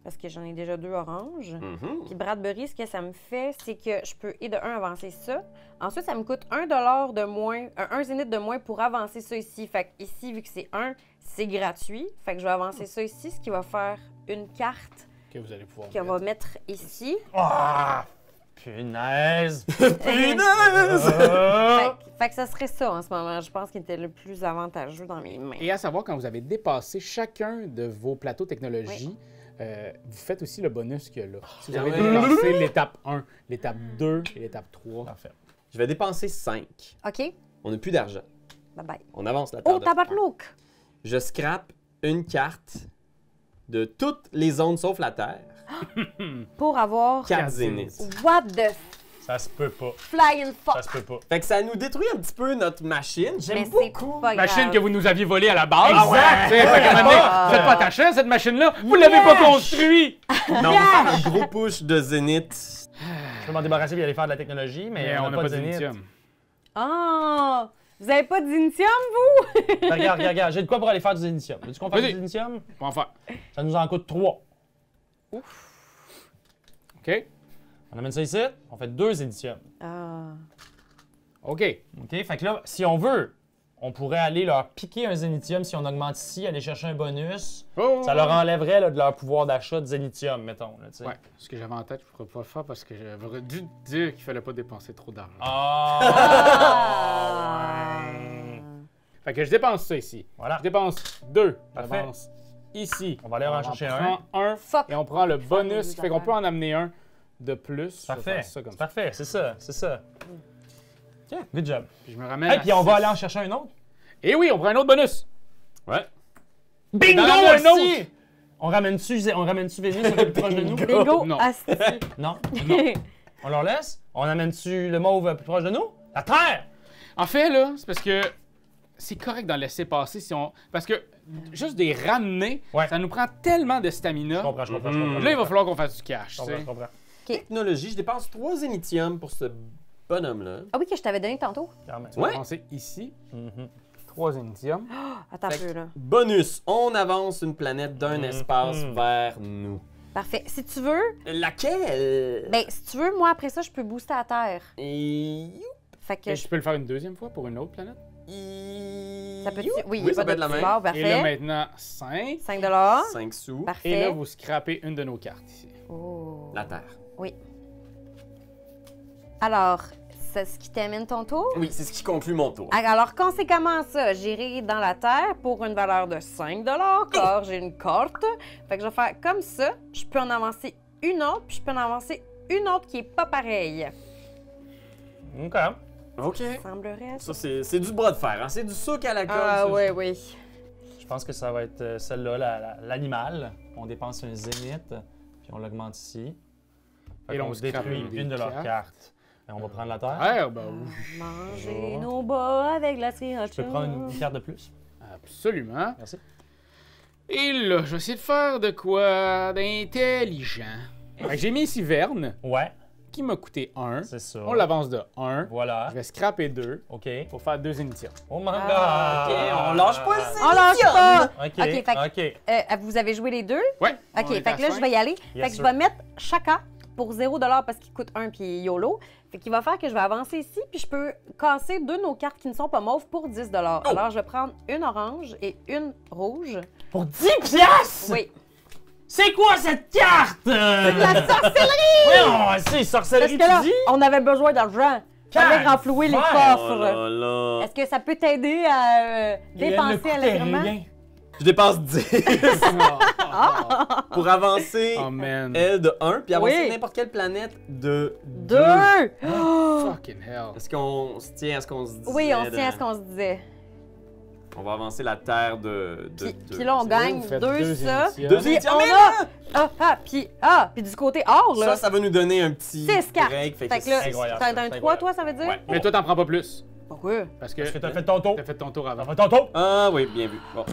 S2: parce que j'en ai déjà 2 oranges.
S1: Mhm.
S2: Puis Bradbury, ce que ça me fait, c'est que je peux, et de 1, avancer ça. Ensuite, ça me coûte 1 de moins, 1 zénith de moins pour avancer ça ici. Fait que ici, vu que c'est 1, c'est gratuit. Fait que je vais avancer ça ici, ce qui va faire une carte
S4: Que vous allez pouvoir
S2: qu'on va mettre ici.
S3: Ah! Punaise!
S1: Punaise!
S2: Fait que ça serait ça en ce moment. Je pense qu'il était le plus avantageux dans mes mains.
S4: Et à savoir, quand vous avez dépassé chacun de vos plateaux technologie, vous faites aussi le bonus qu'il y a là. Si vous avez
S1: ouais.
S4: dépassé l'étape 1, l'étape 2 et l'étape 3.
S3: Parfait.
S1: Je vais dépenser 5.
S2: OK?
S1: On n'a plus d'argent.
S2: Bye-bye.
S1: On avance la table.
S2: Oh, tabarnak!
S1: Je scrape une carte de toutes les zones sauf la Terre.
S2: Pour avoir...
S1: 4 zéniths.
S2: What the
S3: Ça se peut pas.
S2: flying
S3: Ça
S2: fuck!
S3: se peut pas.
S1: Fait que ça nous détruit un petit peu notre machine.
S2: Mais
S1: J'aime
S2: c'est
S1: beaucoup.
S2: pas
S4: Machine
S2: grave.
S4: que vous nous aviez volée à la base.
S3: Exact.
S4: Fait qu'à un moment donné, vous faites pas attacher à cette machine-là. Vous l'avez pas construit.
S1: Mais on va faire un gros push de zénith.
S3: Je peux m'en débarrasser et aller faire de la technologie, mais
S4: Mais on n'a pas de
S3: zénith.
S4: lithium.
S2: Ah! Vous avez pas d'initium, vous?
S3: Ben, regarde, j'ai de quoi pour aller faire du zénithium. Veux-tu qu'on fasse
S4: Vas-y.
S3: du zénithium?
S4: On va en faire.
S3: Ça nous en coûte 3.
S4: OK?
S3: On amène ça ici, on fait 2 zénithium.
S2: Ah.
S4: OK.
S3: OK? Fait que là, si on veut, on pourrait aller leur piquer un zénithium si on augmente ici, aller chercher un bonus.
S4: Oh,
S3: Ça leur enlèverait là, de leur pouvoir d'achat de zénithium, mettons. Là, tu sais.
S4: Ouais, ce que j'avais en tête, je pourrais pas le faire parce que j'aurais dû dire qu'il fallait pas dépenser trop d'argent.
S3: Ah! Ouais.
S4: Fait que je dépense ça ici.
S3: Voilà.
S4: Je dépense 2. Je
S3: Parfait.
S4: dépense ici.
S3: On va aller en chercher un.
S4: prend un.
S2: Fuck.
S4: Et on prend le
S2: des
S4: bonus, qui fait qu'on
S2: affaires.
S4: peut en amener un de plus. Je vais
S3: Parfait.
S4: faire ça comme
S3: C'est
S4: ça.
S3: parfait, c'est ça, c'est ça.
S1: Tiens.
S3: Good job.
S4: Puis je me ramène.
S3: Et puis on va aller en chercher un autre.
S4: Et oui, on prend un autre bonus.
S1: Ouais.
S3: Bingo!
S4: On en ramène un
S3: aussi! On ramène-tu Vénus un peu plus proche de nous?
S2: Bingo!
S4: Non.
S2: Asti.
S3: Non. On leur laisse? On amène-tu le mauve plus proche de nous? La Terre!
S4: En fait, là, c'est parce que c'est correct d'en laisser passer si on. Parce que juste des ramener,
S3: Ouais.
S4: ça nous prend tellement de stamina.
S3: Je comprends, je comprends, je comprends.
S4: Là, il va falloir qu'on fasse du cash.
S3: Je comprends,
S4: tu
S3: je
S4: sais.
S3: comprends.
S1: Technologie, je dépense 3 zénithium pour ce bonhomme-là.
S2: Ah oui, que je t'avais donné tantôt.
S3: Carrément.
S4: On va
S1: Ouais.
S4: commencer ici.
S3: Mhm.
S4: 3 zénithium.
S2: Attends un
S1: Fait
S2: peu, là.
S1: Bonus, on avance une planète d'un espace vers nous.
S2: Parfait. Si tu veux,
S1: Laquelle?
S2: ben, si tu veux, moi, après ça, je peux booster à terre.
S1: Et...
S2: Fait que
S4: Et je peux le faire une deuxième fois pour une autre planète.
S2: ça peut... Oui,
S1: Oui, ça
S2: pas
S1: peut
S2: de
S1: être la
S2: petit
S1: même.
S2: bord,
S4: Et là,
S2: parfait.
S4: maintenant, 5.
S2: 5
S1: 5 sous.
S4: Et
S2: Parfait.
S4: là, vous scrapez une de nos cartes ici.
S2: Oh.
S1: La Terre.
S2: Oui. Alors, c'est ce qui t'amène ton tour?
S1: Oui, c'est ce qui conclut mon tour.
S2: Alors, conséquemment ça, j'irai dans la terre pour une valeur de 5 car j'ai une carte. Fait que je vais faire comme ça. Je peux en avancer une autre, puis je peux en avancer une autre qui est pas pareille.
S3: OK.
S1: OK.
S2: Semblerait.
S1: Ça, c'est du bras de fer, hein? C'est du souk à la corde.
S2: Ah
S1: ça.
S2: oui, oui.
S3: Je pense que ça va être celle-là, l'animal. On dépense un zénith, puis on l'augmente ici. Fait
S4: Et là,
S3: qu'on
S4: on scrape
S3: détruit
S4: une des
S3: une de leurs
S4: cartes.
S3: cartes. Et on va prendre la terre.
S4: Ah, ben oui.
S2: Manger nos bas avec la sriracha.
S3: Je peux prendre une carte de plus.
S4: Absolument.
S3: Merci.
S4: Et là, je vais essayer de faire de quoi d'intelligent. Fait que j'ai mis ici Verne,
S3: Ouais,
S4: qui m'a coûté 1.
S3: c'est ça.
S4: On l'avance de 1.
S3: Voilà.
S4: Je vais scraper 2
S3: OK.
S4: pour faire 2 initiales.
S3: Oh my god!
S2: Ah,
S1: OK, on lâche pas le
S2: On lâche pas!
S3: OK,
S2: OK, fait que-
S3: OK.
S2: vous avez joué les deux?
S4: Ouais.
S2: OK,
S4: on
S2: fait
S4: est
S2: que
S4: à
S2: là, je
S4: cinq.
S2: vais y aller.
S3: Yes,
S2: fait que
S3: sir.
S2: je vais mettre chacun pour 0 parce qu'il coûte 1 puis YOLO. Fait qu'il va faire que je vais avancer ici, puis je peux casser 2 de nos cartes qui ne sont pas mauves pour 10 Alors, je vais prendre une orange et une rouge.
S3: Pour 10 piastres?
S2: Oui.
S3: C'est quoi cette carte?
S2: La sorcellerie!
S3: Non, c'est
S2: Parce
S3: sorcellerie,
S2: que là,
S3: tu dis?
S2: on avait besoin d'argent. Fallait renflouer les
S3: Ouais.
S2: coffres.
S1: Oh là là.
S2: Est-ce que ça peut t'aider à
S3: Et elle ne
S2: dépenser
S3: coûtait
S2: allègrement?
S3: rien.
S1: Je dépense 10 pour avancer
S4: Oh man.
S1: elle de 1, puis avancer
S2: Oui.
S1: n'importe quelle planète de
S2: 2!
S4: Fucking hell.
S1: Est-ce qu'on se tient à ce qu'on se dit?
S2: Oui, on se tient à ce qu'on se disait.
S1: On va avancer la terre de.
S2: Puis là, on gagne
S3: Vous faites
S2: 2 ça.
S3: initiales.
S1: Deux
S2: Puis
S1: initiales,
S2: on
S1: mais
S2: a... puis du côté or, là,
S1: Ça va nous donner un petit
S2: 6 cartes.
S1: break.
S2: Fait que là,
S3: incroyable,
S2: t'as
S3: c'est
S2: un 3,
S3: incroyable.
S2: toi, ça veut dire?
S1: Ouais.
S4: Mais toi, t'en prends pas plus.
S2: Pourquoi?
S4: Parce que
S3: Est-ce que t'as fait ton tour?
S4: t'as fait ton tour avant.
S3: T'as fait ton tour?
S1: Ah oui, bien vu. Bon.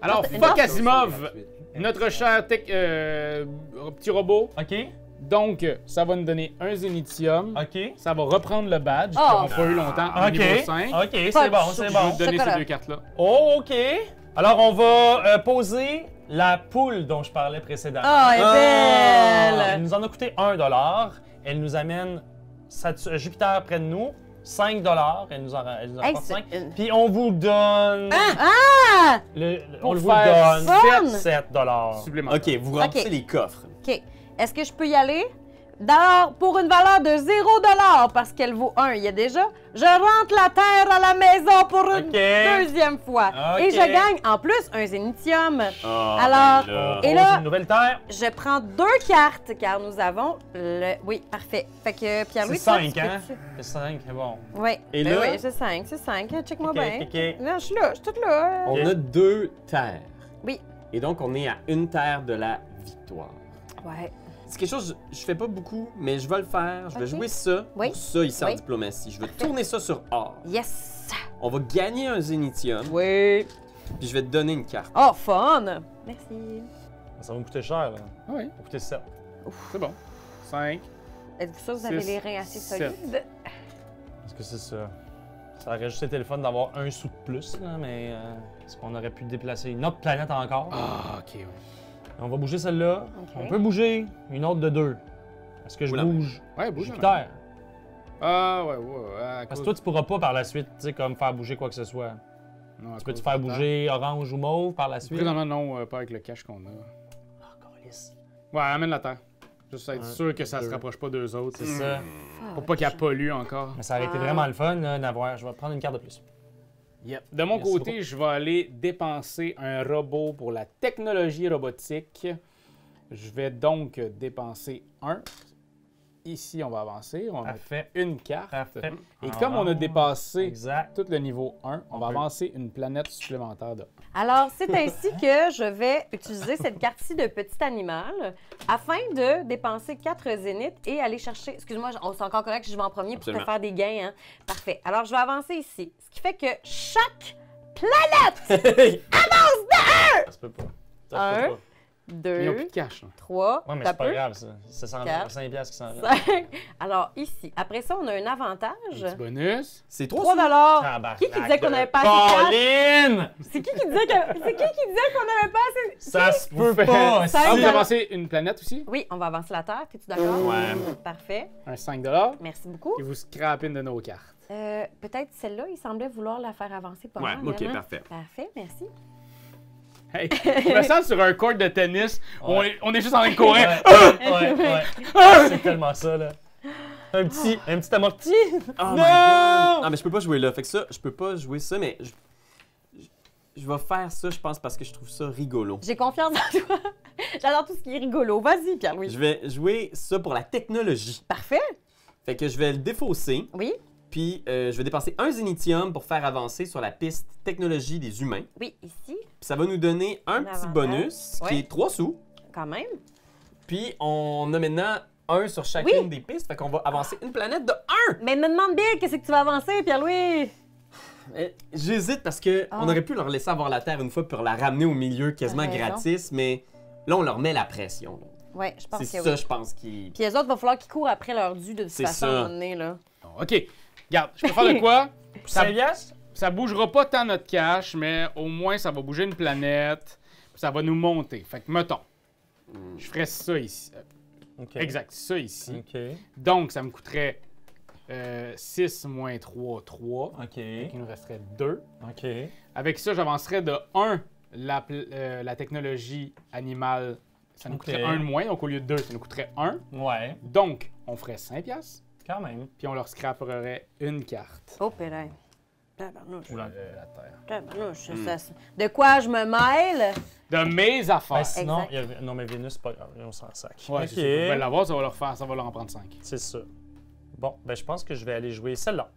S4: Alors,
S2: Une
S4: fuck
S2: chance.
S4: Asimov, notre cher petit robot.
S3: OK.
S4: Donc, ça va nous donner un Zénitium.
S3: OK.
S4: Ça va reprendre le badge,
S2: Oh.
S4: qu'ils n'auront pas eu longtemps, en
S3: OK.
S4: niveau 5.
S3: OK,
S2: Pas
S3: c'est
S2: de
S3: bon,
S2: chou-
S3: c'est
S4: Je
S3: bon.
S4: vais te donner
S2: Chocolat.
S4: ces 2 cartes-là.
S3: Oh, OK. Alors, on va poser la poule dont je parlais précédemment.
S2: Ah, elle est
S3: Elle
S2: belle!
S3: nous en a coûté 1 $. Elle nous amène Jupiter près de nous. 5 $. Elle nous en
S2: Hey,
S3: rapporte
S2: c'est
S3: 5.
S2: une-
S3: Puis on vous donne.
S2: Ah!
S3: On vous
S4: faire
S3: le
S2: fun.
S3: donne 7 $.
S4: Supplémentaire.
S1: Ok, vous remplissez
S2: Ok.
S1: les coffres.
S2: OK. Est-ce que je peux y aller? D'abord, pour une valeur de 0 $ parce qu'elle vaut 1, il y a déjà, je rentre la terre à la maison pour une
S3: OK.
S2: deuxième fois.
S3: OK.
S2: Et je gagne en plus un Zénitium.
S1: Ah,
S2: Alors,
S1: ben là.
S2: Et
S3: On
S2: là-
S3: pose une nouvelle terre.
S2: Je prends 2 cartes car nous avons le... Oui, parfait. Fait que Pierre-Louis,
S3: C'est
S2: toi,
S3: 5,
S2: tu
S3: hein?
S2: peux-tu-
S3: C'est 5, c'est bon.
S2: Oui.
S1: Et
S2: Ben
S1: là-
S2: oui, c'est 5, c'est 5. Check-moi
S3: OK,
S2: bien.
S3: OK.
S2: Là, je suis là, je suis toute là.
S1: On a 2 terres.
S2: Oui.
S1: Et donc, on est à une terre de la victoire.
S2: Ouais.
S1: C'est quelque chose, je fais pas beaucoup, mais je vais le faire. Je vais
S2: Ok.
S1: jouer ça
S2: Oui.
S1: pour ça ici en
S2: Oui.
S1: diplomatie. Je vais
S2: Parfait.
S1: tourner ça sur or.
S2: Yes!
S1: On va gagner un Zénitium,
S2: Oui.
S1: puis je vais te donner une carte.
S2: Oh, fun! Merci.
S3: Ça va me coûter cher, là.
S4: Oui,
S3: Ça va coûter 7.
S4: c'est bon. 5.
S2: Êtes-vous sûr que vous avez
S4: Six,
S2: les reins assez
S4: sept.
S2: solides?
S3: Est-ce que c'est ça? Ça aurait juste été le fun d'avoir un sou de plus, là, mais est-ce qu'on aurait pu déplacer une autre planète encore?
S4: Ah, ok. ouais.
S3: On va bouger celle-là.
S2: Ok.
S3: On peut bouger une autre de 2. Est-ce que je
S1: Oula.
S3: bouge
S4: Ouais, bouge.
S3: Jupiter?
S4: Ah, ouais. À
S3: Parce
S4: cause-
S3: que toi, tu pourras pas par la suite, tu sais, comme faire bouger quoi que ce soit.
S4: Non, à
S3: Tu
S4: cause
S3: peux-tu
S4: du
S3: faire
S4: temps.
S3: bouger orange ou mauve par la suite?
S4: Présentement, non, pas avec le cash qu'on a.
S3: Ah, câlisse.
S4: Ouais, amène la terre. Juste être
S3: Un,
S4: sûr que ça se
S3: deux.
S4: rapproche pas d'eux autres.
S3: C'est ça.
S4: Pour pas qu'elle pollue encore.
S3: Mais ça aurait été
S2: Ah.
S3: vraiment le fun là, d'avoir. Je vais prendre une carte de plus.
S4: Yep. De mon
S3: Merci
S4: côté, je vais aller dépenser un robot pour la technologie robotique. Je vais donc dépenser 1. Ici, on va avancer. On va mettre
S3: Parfait.
S4: une carte.
S3: Parfait.
S4: Et comme on a dépassé
S3: Exact.
S4: tout le niveau 1, on va
S3: peut-
S4: avancer une planète supplémentaire de 1.
S2: Alors, c'est ainsi que je vais utiliser cette carte-ci de petit animal afin de dépenser 4 zéniths et aller chercher... Excuse-moi, c'est encore correct que je vais en premier pour te
S1: Absolument.
S2: faire des gains. Hein? Parfait. Alors, je vais avancer ici. Ce qui fait que chaque planète...
S3: Ça se peut pas. Ça se
S2: Un.
S3: peut pas.
S4: Ils n'ont plus
S2: 2,
S4: de cash. Là.
S2: 3,
S3: Ouais, mais c'est pas grave, ça. C'est 5
S2: Quatre.
S3: piastres qui s'en vont.
S2: 5. Alors, ici. Après ça, on a un avantage.
S4: Petit bonus.
S1: C'est
S2: 3
S3: Tabarnak
S2: Qui disait qu'on
S3: de
S2: n'avait pas assez de
S3: Colin!
S2: C'est qui disait qu'on n'avait pas assez...
S3: Ça se peut
S4: faites-
S3: pas!
S2: Ça
S4: Ah,
S2: aide
S4: vous
S2: à-
S4: avancez une planète aussi.
S2: Oui, on va avancer la Terre. T'es-tu d'accord?
S3: Ouais.
S2: Parfait.
S4: Un 5
S2: Merci beaucoup.
S4: et vous scrapez une de nos cartes.
S2: Peut-être celle-là, il semblait vouloir la faire avancer pas
S1: Ouais,
S2: mal.
S1: ok,
S2: hein?
S1: parfait.
S2: Parfait, merci.
S4: Hey, je me sens sur un court de tennis.
S3: Ouais.
S4: On est juste en train de courir.
S3: Ouais. C'est tellement ça, là. Un petit amorti!
S1: Oh
S3: Non!
S1: my God! Ah, mais je peux pas jouer là. Fait que ça, je peux pas jouer ça, mais je vais faire ça, je pense, parce que je trouve ça rigolo.
S2: J'ai confiance en toi. J'adore tout ce qui est rigolo. Vas-y, Pierre-Louis.
S1: Je vais jouer ça pour la technologie.
S2: Parfait.
S1: Fait que je vais le défausser,
S2: Oui,
S1: puis je vais dépenser un Zénitium pour faire avancer sur la piste technologie des humains.
S2: oui, ici,
S1: Puis ça va nous donner un
S2: Un
S1: petit
S2: avantage.
S1: bonus qui
S2: Ouais.
S1: est 3 sous.
S2: quand même.
S1: Puis on a maintenant un sur chacune
S2: Oui.
S1: des pistes. Fait qu'on va avancer une planète de 1!
S2: Mais me demande bien, qu'est-ce que tu vas avancer, Pierre-Louis?
S1: J'hésite parce que
S2: Ah.
S1: on aurait pu leur laisser avoir la Terre une fois pour la ramener au milieu quasiment
S2: T'as raison.
S1: gratis, mais là on leur met la pression. là.
S2: Oui, je pense
S1: C'est
S2: que
S1: ça,
S2: oui.
S1: je pense, qui.
S2: Puis les autres, il va falloir qu'ils courent après leur dû de toute
S1: C'est
S2: façon
S1: ça.
S2: à un moment donné, là.
S4: Bon, OK. Regarde, je peux faire de quoi? Ça,
S3: 5 piastres?
S4: ça bougera pas tant notre cash, mais au moins ça va bouger une planète. Puis ça va nous monter. Fait que, mettons, je ferais ça ici.
S3: OK.
S4: Exact, ça ici.
S3: OK.
S4: Donc, ça me coûterait 6 moins 3, 3.
S3: OK.
S4: Il nous resterait 2.
S3: OK.
S4: Avec ça, j'avancerais de 1 la technologie animale. Ça nous
S3: Ok.
S4: coûterait 1 de moins. Donc, au lieu de 2, ça nous coûterait 1.
S3: Ouais,
S4: Donc, on ferait 5 piastres.
S3: quand même.
S4: Puis on leur scraperait une carte.
S2: Oh, périn. Tabarnouche.
S3: Oula.
S4: La Terre.
S2: Tabarnouche. De quoi je me mêle?
S4: De mes affaires.
S3: Ben, sinon,
S2: Exact.
S3: il y avait... non, mais Vénus, c'est pas grave, on s'en sac.
S4: Ouais,
S3: OK.
S4: c'est ça. Vous pouvez l'avoir, ça va leur en prendre 5.
S3: C'est ça. Bon, ben je pense que je vais aller jouer celle-là.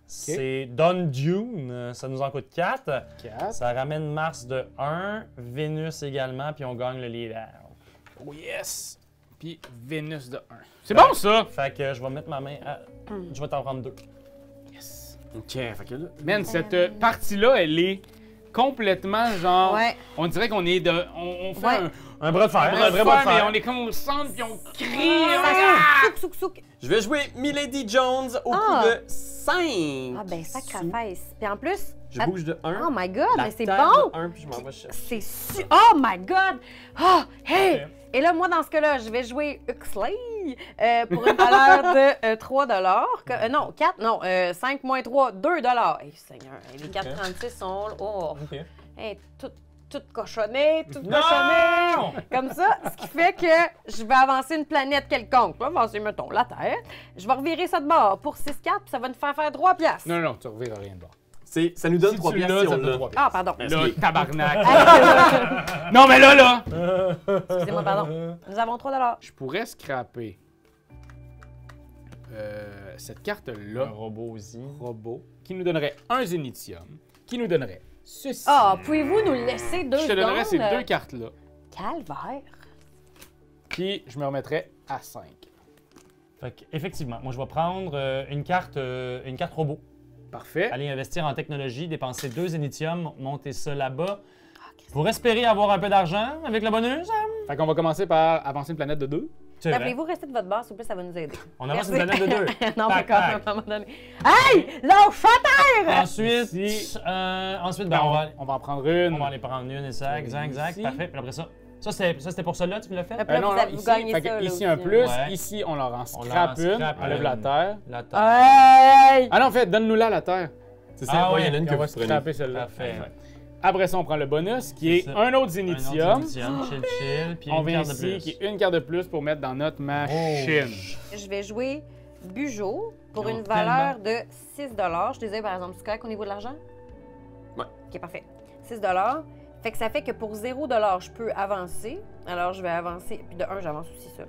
S3: C'est Don Dune, ça nous en coûte 4.
S4: 4.
S3: Ça ramène Mars de 1, Vénus également, puis on gagne le leader.
S4: Oh yes! Puis Vénus de 1. C'est bon ça!
S3: Fait que je vais mettre ma main à... Je vais t'en prendre 2.
S4: Yes!
S1: Ok, fait que là.
S4: Man, cette partie-là, elle est complètement genre.
S2: Ouais.
S4: On dirait qu'on est de. On fait
S2: Ouais.
S3: Un bras de fer,
S4: un vrai bras de fer, mais on est comme au centre, puis on crie.
S2: Souk, souk, souk.
S1: Je vais jouer Milady Jones au
S2: Ah.
S1: coût de 5.
S2: Ah, ben, sacrifice. Puis en plus.
S1: Je bouge de 1.
S2: Oh my god, mais c'est
S1: terre
S2: bon!
S1: de 1, puis je m'en vais chercher.
S2: C'est Oh my god! Oh, hey!
S3: Ok.
S2: Et là, moi, dans ce cas-là, je vais jouer Huxley pour une valeur de 3 non, 4, non, 5 moins 3, 2 Hey, Seigneur, les 4,36 sont là. Oh,
S3: OK.
S2: hey, tout cochonné, tout
S3: Non!
S2: cochonné. Comme ça, ce qui fait que je vais avancer une planète quelconque. Là, avancer, mettons, la Terre. Je vais revirer ça de bord pour 6-4, puis ça va nous faire 3 piastres.
S4: Non, non, tu reviens rien de bord.
S1: Ça nous donne
S4: Si
S1: 3
S4: tu
S1: piastres
S4: l'as,
S1: si
S4: ça
S1: on
S4: te donne
S1: l'a.
S4: 3
S2: Ah, pardon.
S4: Là, tabarnak.
S2: Ah,
S4: Non, mais là!
S2: excusez-moi, pardon. Nous avons 3
S4: Je pourrais scraper cette
S3: Un
S4: carte-là,
S3: robot aussi.
S4: robot, qui nous donnerait un zénitium, qui nous donnerait ceci.
S2: Ah, pouvez-vous nous laisser 2
S4: Je te
S2: secondes?
S4: donnerais ces deux cartes-là,
S2: Calvaire.
S4: puis je me remettrais à 5.
S3: Fait que, effectivement, moi je vais prendre une carte robot.
S4: Parfait.
S3: Aller investir en technologie, dépenser 2 zénitium, monter ça là-bas. Pour espérer avoir un peu d'argent avec le bonus.
S4: Fait qu'on va commencer par avancer une planète de 2.
S3: C'est vrai.
S2: Rappelez-vous, restez de votre base, s'il vous plaît, ça va nous aider.
S3: On avance
S2: Merci.
S3: une planète de 2.
S2: Non,
S3: Tac,
S2: d'accord,
S3: tac.
S2: à un moment donné. Hey! Lâche terre!
S3: Ensuite,
S4: Ici.
S3: ensuite
S4: Ben,
S3: ben,
S4: on va en prendre une.
S3: on va aller prendre une, exact, exact.
S4: Ici.
S3: Parfait. Puis après ça, c'était pour cela, tu me l'as fait?
S2: Puis là,
S4: non,
S2: vous
S4: non,
S2: avez- vous
S4: ici,
S2: gagnez
S4: fait que
S2: ça, là,
S4: ici
S2: aussi.
S4: un plus,
S3: Ouais.
S4: ici on leur en
S3: On
S4: scrape
S3: leur en
S4: une,
S3: scrape
S4: enlève
S3: une.
S4: la terre.
S3: La table.
S2: Hey!
S4: Ah non, en fait, donne-nous-la la terre.
S1: C'est
S3: Ah
S1: ça,
S3: ouais,
S1: il y en a une
S4: Puis
S1: que
S4: on va
S1: vous prenez.
S4: scraper celle-là.
S3: Parfait.
S4: Après ça, on prend le bonus, qui est
S3: C'est ça.
S4: un autre
S3: Un autre
S4: zénitium.
S3: zénitium, chill, chill, puis
S4: On
S3: une
S4: vient
S3: carte de
S4: ici,
S3: plus.
S4: qui est une carte de plus pour mettre dans notre machine.
S2: Je vais jouer Bugeaud pour
S3: Ils ont
S2: une valeur de 6 Je disais, par exemple, c'est correct au niveau de l'argent?
S1: Ouais.
S2: OK, parfait. 6 Fait que ça fait que pour 0 je peux avancer. Alors, je vais avancer. Puis de 1, j'avance aussi ça.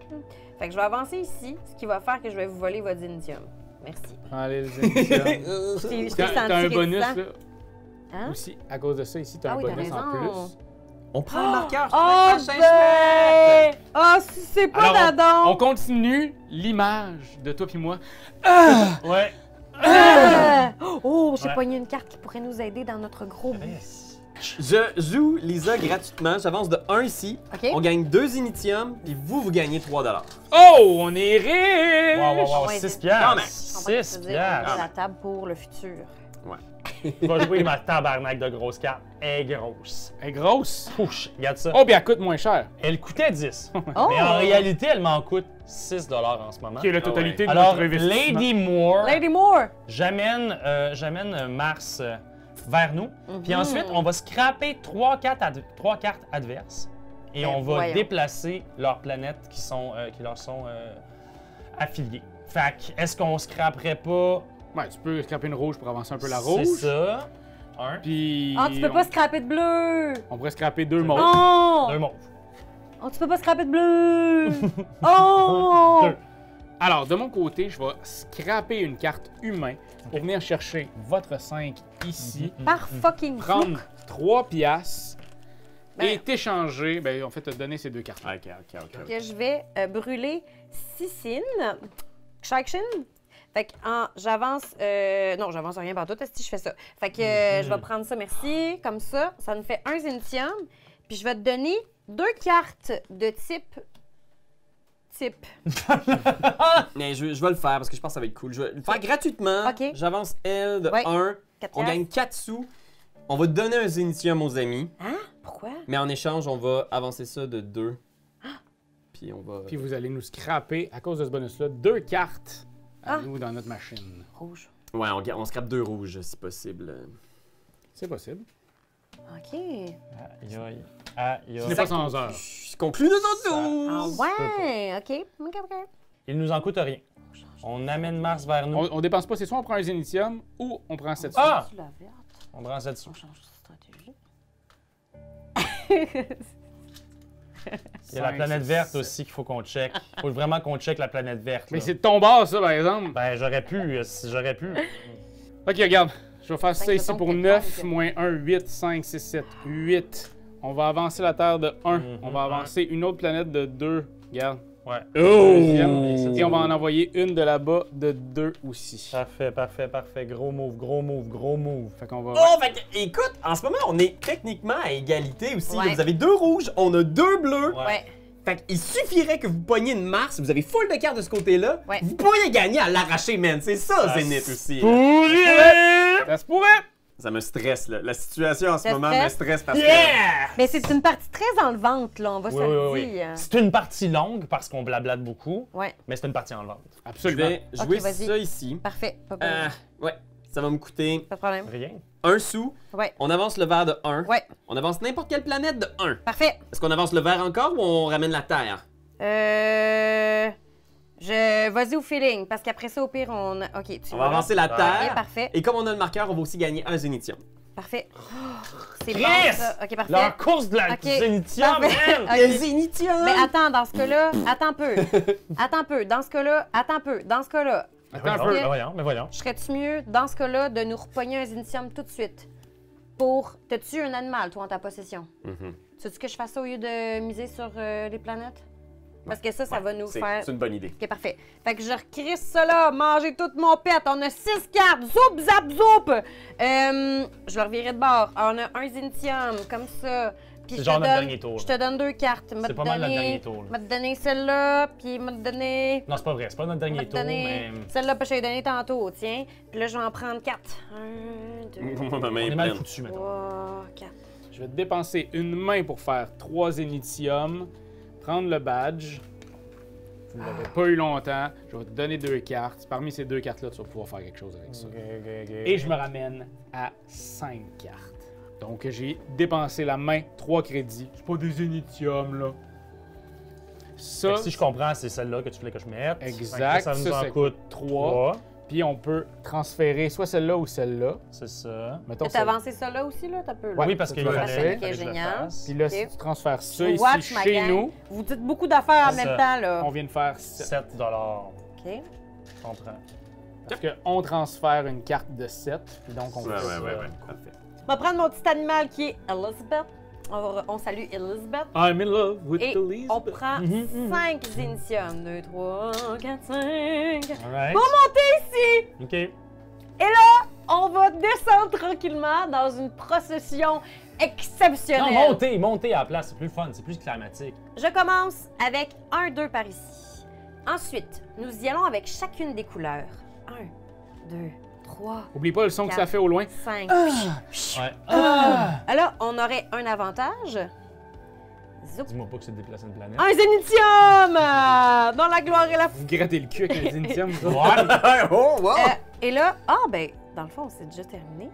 S2: Fait que je vais avancer ici, ce qui va faire que je vais vous voler votre zénitium. Merci.
S4: Allez, le zénitium.
S2: Je t'ai
S4: T'as
S2: senti
S4: t'as un bonus,
S2: réticent.
S4: là.
S2: Hein?
S4: Aussi, à cause de ça, ici, t'as
S2: Ah
S4: un
S2: oui, t'as
S4: bonus en
S2: raison.
S4: plus.
S1: On prend le marqueur.
S2: Oh, ben! Ah, si c'est pas
S4: Alors,
S2: d'adon!
S4: on continue l'image de toi puis moi.
S3: Ouais.
S2: Ah! Oh, j'ai
S3: Ouais.
S2: pogné une carte qui pourrait nous aider dans notre gros but.
S3: Yes.
S1: Je joue Lisa gratuitement. J'avance de 1 ici.
S2: OK?
S1: On gagne 2 initiums, puis vous gagnez 3
S4: Oh, on est riche!
S3: Wow, wow, wow,
S2: Ouais,
S3: 6
S1: Quand même.
S3: piastres.
S2: Je comprends ce que
S3: 6
S2: tu veux dire. On met
S3: piastres.
S2: la table pour le futur.
S3: Je vais jouer ma tabarnak de grosse carte. Elle est grosse.
S4: Elle est grosse.
S3: Pouche, regarde ça.
S4: Oh, bien, elle coûte moins cher.
S3: Elle coûtait 10.
S2: Oh!
S3: Mais en réalité, elle m'en coûte 6 en ce moment.
S4: Qui est la totalité de
S3: Alors,
S4: notre investissement.
S3: Lady Moore,
S2: Lady Moore!
S3: j'amène Mars vers nous. Puis
S2: Mhm.
S3: ensuite, on va scraper 3 cartes adverses. Et
S2: Ben,
S3: on va
S2: voyons.
S3: déplacer leurs planètes qui leur sont affiliées. Fait que, est-ce qu'on scraperait pas...
S4: Ouais, tu peux scraper une rouge pour avancer un peu la rouge.
S3: C'est ça. Un.
S4: Puis.
S2: Ah, tu peux pas scraper de bleu!
S4: on pourrait scraper 2 mauves.
S2: Oh!
S3: Deux mauves.
S2: Oh, tu peux pas scraper de bleu! Oh!
S3: Deux.
S4: Alors, de mon côté, je vais scraper une carte humain pour venir chercher votre 5 ici,
S2: Par fucking
S4: prendre
S2: fou!
S4: 3 piastres et
S2: Ben-
S4: t'échanger, ben en fait, te donner ces 2 cartes.
S1: Ok.
S2: Que je vais brûler Sicine. Shakshin. Fait que j'avance. Non, j'avance rien partout. Est-ce que je fais ça? Fait que je vais prendre ça, merci. Comme ça, ça me fait un zénitium. Puis je vais te donner 2 cartes de type.
S1: Mais je vais le faire parce que je pense que ça va être cool. Je vais le faire gratuitement.
S2: Ok.
S1: J'avance elle de
S2: Ouais.
S1: 1.
S2: 4
S1: On gagne 4 sous. On va donner un zénitium aux amis.
S2: Hein? Pourquoi?
S1: Mais en échange, on va avancer ça de 2. Puis on va.
S4: Puis vous allez nous scraper, à cause de ce bonus-là, 2 cartes à
S2: Ah.
S4: nous dans notre machine.
S2: Rouge.
S1: Ouais, on scrape 2 rouges si possible.
S4: C'est possible.
S2: OK.
S3: Aïe, aïe. Aïe,
S4: Ce n'est
S3: aïe.
S4: pas sans heure.
S1: Je conclue notre tour.
S2: Ah ouais! OK. OK.
S3: Il nous en coûte rien. On amène Mars vers nous.
S4: On dépense pas, c'est soit on prend un zénitium ou on prend 7 sous.
S3: Ah!
S2: Tu la verte.
S3: On prend ça dessus.
S2: On change de stratégie.
S3: Il y a la planète verte aussi qu'il faut qu'on check. Il faut vraiment qu'on check la planète verte.
S4: Mais
S3: là.
S4: c'est de ton bord, ça, par exemple.
S3: Ben, j'aurais pu, si j'aurais pu.
S4: Ok, regarde. Je vais faire ça
S2: Cinq
S4: ici
S2: jetons
S4: pour
S2: quelconques.
S4: 9, moins 1, 8, 5, 6, 7, 8. On va avancer la Terre de 1. On va avancer une autre planète de 2. Regarde.
S3: Ouais.
S4: Deuxième. Et on va en envoyer une de là-bas de 2 aussi.
S3: Parfait, parfait, parfait. Gros move, gros move, gros move.
S4: Fait qu'on va.
S1: Oh, fait que, écoute, en ce moment, on est techniquement à égalité aussi.
S2: Ouais.
S1: Vous avez 2 rouges, on a 2 bleus.
S2: Ouais.
S1: Fait qu'il suffirait que vous pogniez une Mars, vous avez full de cartes de ce côté-là,
S2: Ouais.
S1: vous pourriez gagner à l'arracher, man. C'est ça, Zénith aussi.
S4: Ça se pourrait!
S1: Ça me stresse, là. La situation en ce
S2: Ça
S1: moment
S2: stresse?
S1: me stresse parce
S2: Mais c'est une partie très enlevante, là, on va se le
S3: Oui.
S2: dire.
S3: C'est une partie longue parce qu'on blablate beaucoup,
S2: Ouais,
S3: mais c'est une partie enlevante.
S1: que je
S4: Absolument.
S1: vais jouer
S2: Ok, vas-y.
S1: ça ici.
S2: parfait. Pas de problème.
S1: Ouais, ça va me coûter
S2: Pas de problème.
S3: Rien.
S1: 1 sou.
S2: Ouais,
S1: On avance le vert de 1.
S2: ouais,
S1: On avance n'importe quelle planète de 1.
S2: parfait.
S1: Est-ce qu'on avance le vert encore ou on ramène la Terre?
S2: Vas-y au feeling, parce qu'après ça, au pire, on... OK, tu
S1: On va avancer la
S2: Ok,
S1: Terre.
S2: parfait,
S1: Et comme on a le marqueur, on va aussi gagner un zénithium.
S2: parfait. Oh, c'est bon,
S3: Chris!
S2: ça. OK, parfait.
S3: La course de la
S2: Ok.
S3: Zénitium,
S2: Parfait.
S3: man!
S2: Ok.
S1: zénithium!
S2: Mais attends, dans ce cas-là, attends un peu. Attends un peu, dans ce cas-là, attends un peu. Dans ce cas-là,
S4: Attends un
S3: Voyons,
S4: peu.
S3: mais voyons, mais voyons.
S2: serais-tu mieux, dans ce cas-là, de nous repogner un zénitium tout de suite? Pour... T'as-tu un animal, toi, en ta possession?
S1: Mhm.
S2: Tu veux que je fasse ça au lieu de miser sur les planètes? Parce que ça va nous faire...
S1: C'est une bonne idée.
S2: OK, parfait. Fait que je recrisse ça là, manger tout mon pet. On a 6 cartes. Zoup, zap, zoup. Je leur virerai de bord. On a un zénitium, comme ça. Puis
S3: C'est
S2: je
S3: genre
S2: te
S3: notre
S2: donne-
S3: dernier tour,
S2: Je
S3: là.
S2: te donne 2 cartes.
S3: C'est pas mal notre dernier tour, là.
S2: M'a te donné celle-là, puis m'a te donné...
S3: Non, c'est pas vrai, c'est pas notre
S2: M'a
S3: dernier
S2: te
S3: tour,
S2: donné
S3: mais.
S2: celle-là, que je t'ai donné tantôt, tiens. Puis là, je vais en prendre 4. 1, 2,
S1: Ma main
S3: On
S1: est
S3: est mal
S1: pleine.
S3: foutu, maintenant.
S2: 3, 4.
S4: Je vais te dépenser une main pour faire 3 zénithium, prendre le badge. Tu ne l'avais pas eu longtemps. Je vais te donner 2 cartes. Parmi ces 2 cartes-là, tu vas pouvoir faire quelque chose avec ça. Et je me ramène à 5 cartes. Donc, j'ai dépensé la main 3 crédits. C'est pas des zénitium, là. Ça,
S3: Fait que si je comprends, c'est celle-là que tu voulais que je mette.
S4: exact.
S3: Ça nous
S4: Ça,
S3: en
S4: ça
S3: coûte
S4: 3.
S3: 3.
S4: Puis on peut transférer soit celle-là ou celle-là.
S3: C'est ça.
S4: Mettons
S2: T'as
S4: celle-
S2: avancé ça là aussi, là? T'as peu, là?
S4: Ouais,
S3: Oui, parce
S4: ça,
S3: qu'il
S4: tu vas
S3: fallait
S4: faire.
S2: Ok,
S3: que je le
S2: génial.
S3: fasse.
S4: Puis là,
S2: Ok.
S4: si tu transfères ça
S2: Je
S4: ici
S2: watch ma
S4: chez
S2: gang.
S4: nous,
S2: Vous dites beaucoup d'affaires en
S3: C'est
S2: même
S3: ça.
S2: temps, là.
S4: on vient de faire 7.
S3: 7 $.
S2: OK.
S3: Je comprends.
S4: Parce qu'on transfère une carte de 7. Puis donc, on
S1: Ouais,
S4: fait
S1: ouais,
S4: ça.
S1: ouais, ouais. Parfait.
S2: On va prendre mon petit animal qui est Elizabeth. On salue Elizabeth.
S4: I'm in love with
S2: Et
S4: Elizabeth.
S2: on prend 5 zénitiums. 2, 3, 4, 5.
S3: Alright.
S2: Pour monter ici,
S3: OK.
S2: on va descendre tranquillement dans une procession
S3: Non,
S2: exceptionnelle.
S3: montez à la place, c'est plus fun, c'est plus climatique.
S2: Je commence avec 1, 2 par ici. Ensuite, nous y allons avec chacune des couleurs. 1, 2, 3,
S4: Oublie pas le son que ça fait au loin.
S2: 5.
S3: Ouais.
S2: Alors, on aurait un avantage. Zoup.
S3: Dis-moi pas que c'est de déplacer une planète.
S2: Un zénitium! Dans la gloire et la
S4: Vous grattez le cul avec les zénitium. ça.
S3: Ouais.
S1: Oh, wow!
S2: Et là, ben, dans le fond, c'est déjà terminé.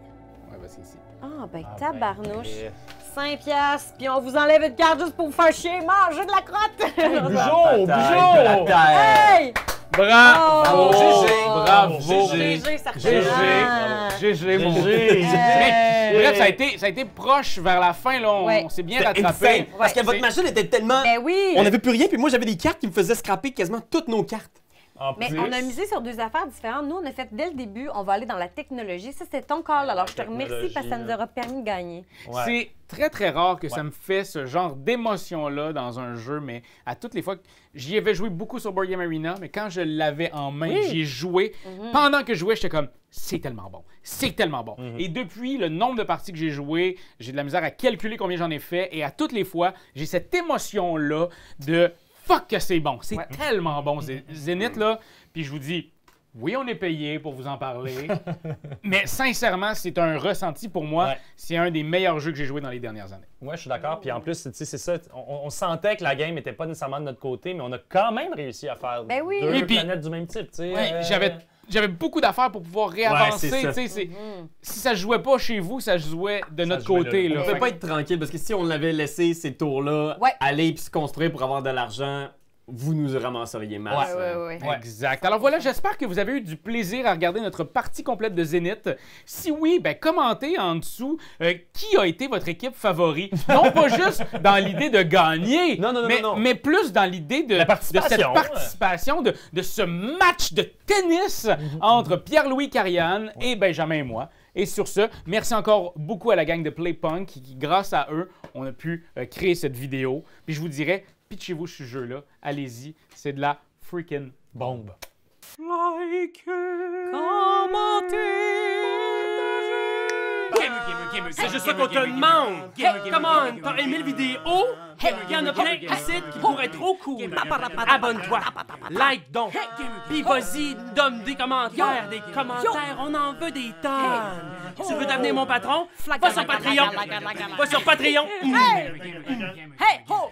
S4: Ouais, vas-y ici.
S2: Ah, ben,
S3: Ah,
S2: tabarnouche.
S3: ben,
S2: 5 piastres, puis on vous enlève une carte juste pour vous faire chier. Mangez de la crotte!
S3: Bougeons,
S1: De la
S3: bougeons!
S1: Terre!
S2: Hey!
S4: Bravo!
S2: Oh!
S1: GG.
S4: Bravo!
S1: GG.
S2: GG, ça
S4: GG!
S2: reprend.
S4: GG, mon
S3: GG.
S4: Mais, bref, ça a été proche vers la fin, là. On
S2: Ouais.
S4: s'est bien
S1: C'était
S4: rattrapé.
S1: insane, Parce que
S4: Ouais.
S1: votre machine était tellement...
S2: Ben oui!
S1: On n'avait plus rien, puis moi j'avais des cartes qui me faisaient scraper quasiment toutes nos cartes.
S3: En
S2: Mais
S3: plus,
S2: on a misé sur 2 affaires différentes. Nous, on a fait dès le début, on va aller dans la technologie. Ça, c'était ton call. Alors, je te remercie parce que ça nous aura permis de gagner.
S3: ouais.
S4: C'est très, très rare que ça
S3: Ouais.
S4: me fait ce genre d'émotion-là dans un jeu, mais à toutes les fois, j'y avais joué beaucoup sur Board Game Arena, mais quand je l'avais en main,
S3: Oui.
S4: j'y ai joué. Pendant que je jouais, j'étais comme, c'est tellement bon, c'est tellement bon. Et depuis, le nombre de parties que j'ai jouées, j'ai de la misère à calculer combien j'en ai fait, et à toutes les fois, j'ai cette émotion-là de fuck que c'est bon, c'est tellement bon, Zénith, là. Puis je vous dis, oui, on est payé pour vous en parler, mais sincèrement, c'est un ressenti pour moi.
S3: Ouais.
S4: C'est un des meilleurs jeux que j'ai joué dans les dernières années.
S3: Ouais, je suis d'accord. Puis en plus, tu sais, c'est ça. On sentait que la game n'était pas nécessairement de notre côté, mais on a quand même réussi à faire
S2: Ben oui.
S3: 2
S4: Et puis-
S3: planètes du même type, tu sais.
S4: Ouais, j'avais beaucoup d'affaires pour pouvoir réavancer.
S1: c'est ça.
S4: tu sais, si ça se jouait pas chez vous, ça se jouait de notre
S3: se jouait
S4: côté.
S3: là.
S4: Là.
S1: On peut pas être tranquille, parce que si on l'avait laissé ces tours-là
S2: Ouais.
S1: aller puis se construire pour avoir de l'argent, vous nous ramasseriez mal.
S2: Ouais.
S3: Ouais.
S4: Exact. Alors voilà, j'espère que vous avez eu du plaisir à regarder notre partie complète de Zénith. Si oui, ben commentez en dessous qui a été votre équipe favorite. Non pas juste dans l'idée de gagner,
S1: Non.
S4: mais plus dans l'idée de cette participation, de ce match de tennis entre Pierre-Louis Cariane et Benjamin et moi. Et sur ce, merci encore beaucoup à la gang de Playpunk qui grâce à eux, on a pu créer cette vidéo. Puis je vous dirais, pitchez-vous ce jeu-là. Allez-y, c'est de la freaking
S3: Bombe.
S4: like
S5: C'est juste ça qu'on te demande! Hey, come on! T'as aimé le vidéo? Hey, y'en a plein ici qui pourraient être trop cool! Abonne-toi! Like donc! Puis vas-y, donne des commentaires! Des commentaires, on en veut des tonnes! Tu veux devenir mon patron? Va sur Patreon! Va sur Patreon!
S2: Hey, ho!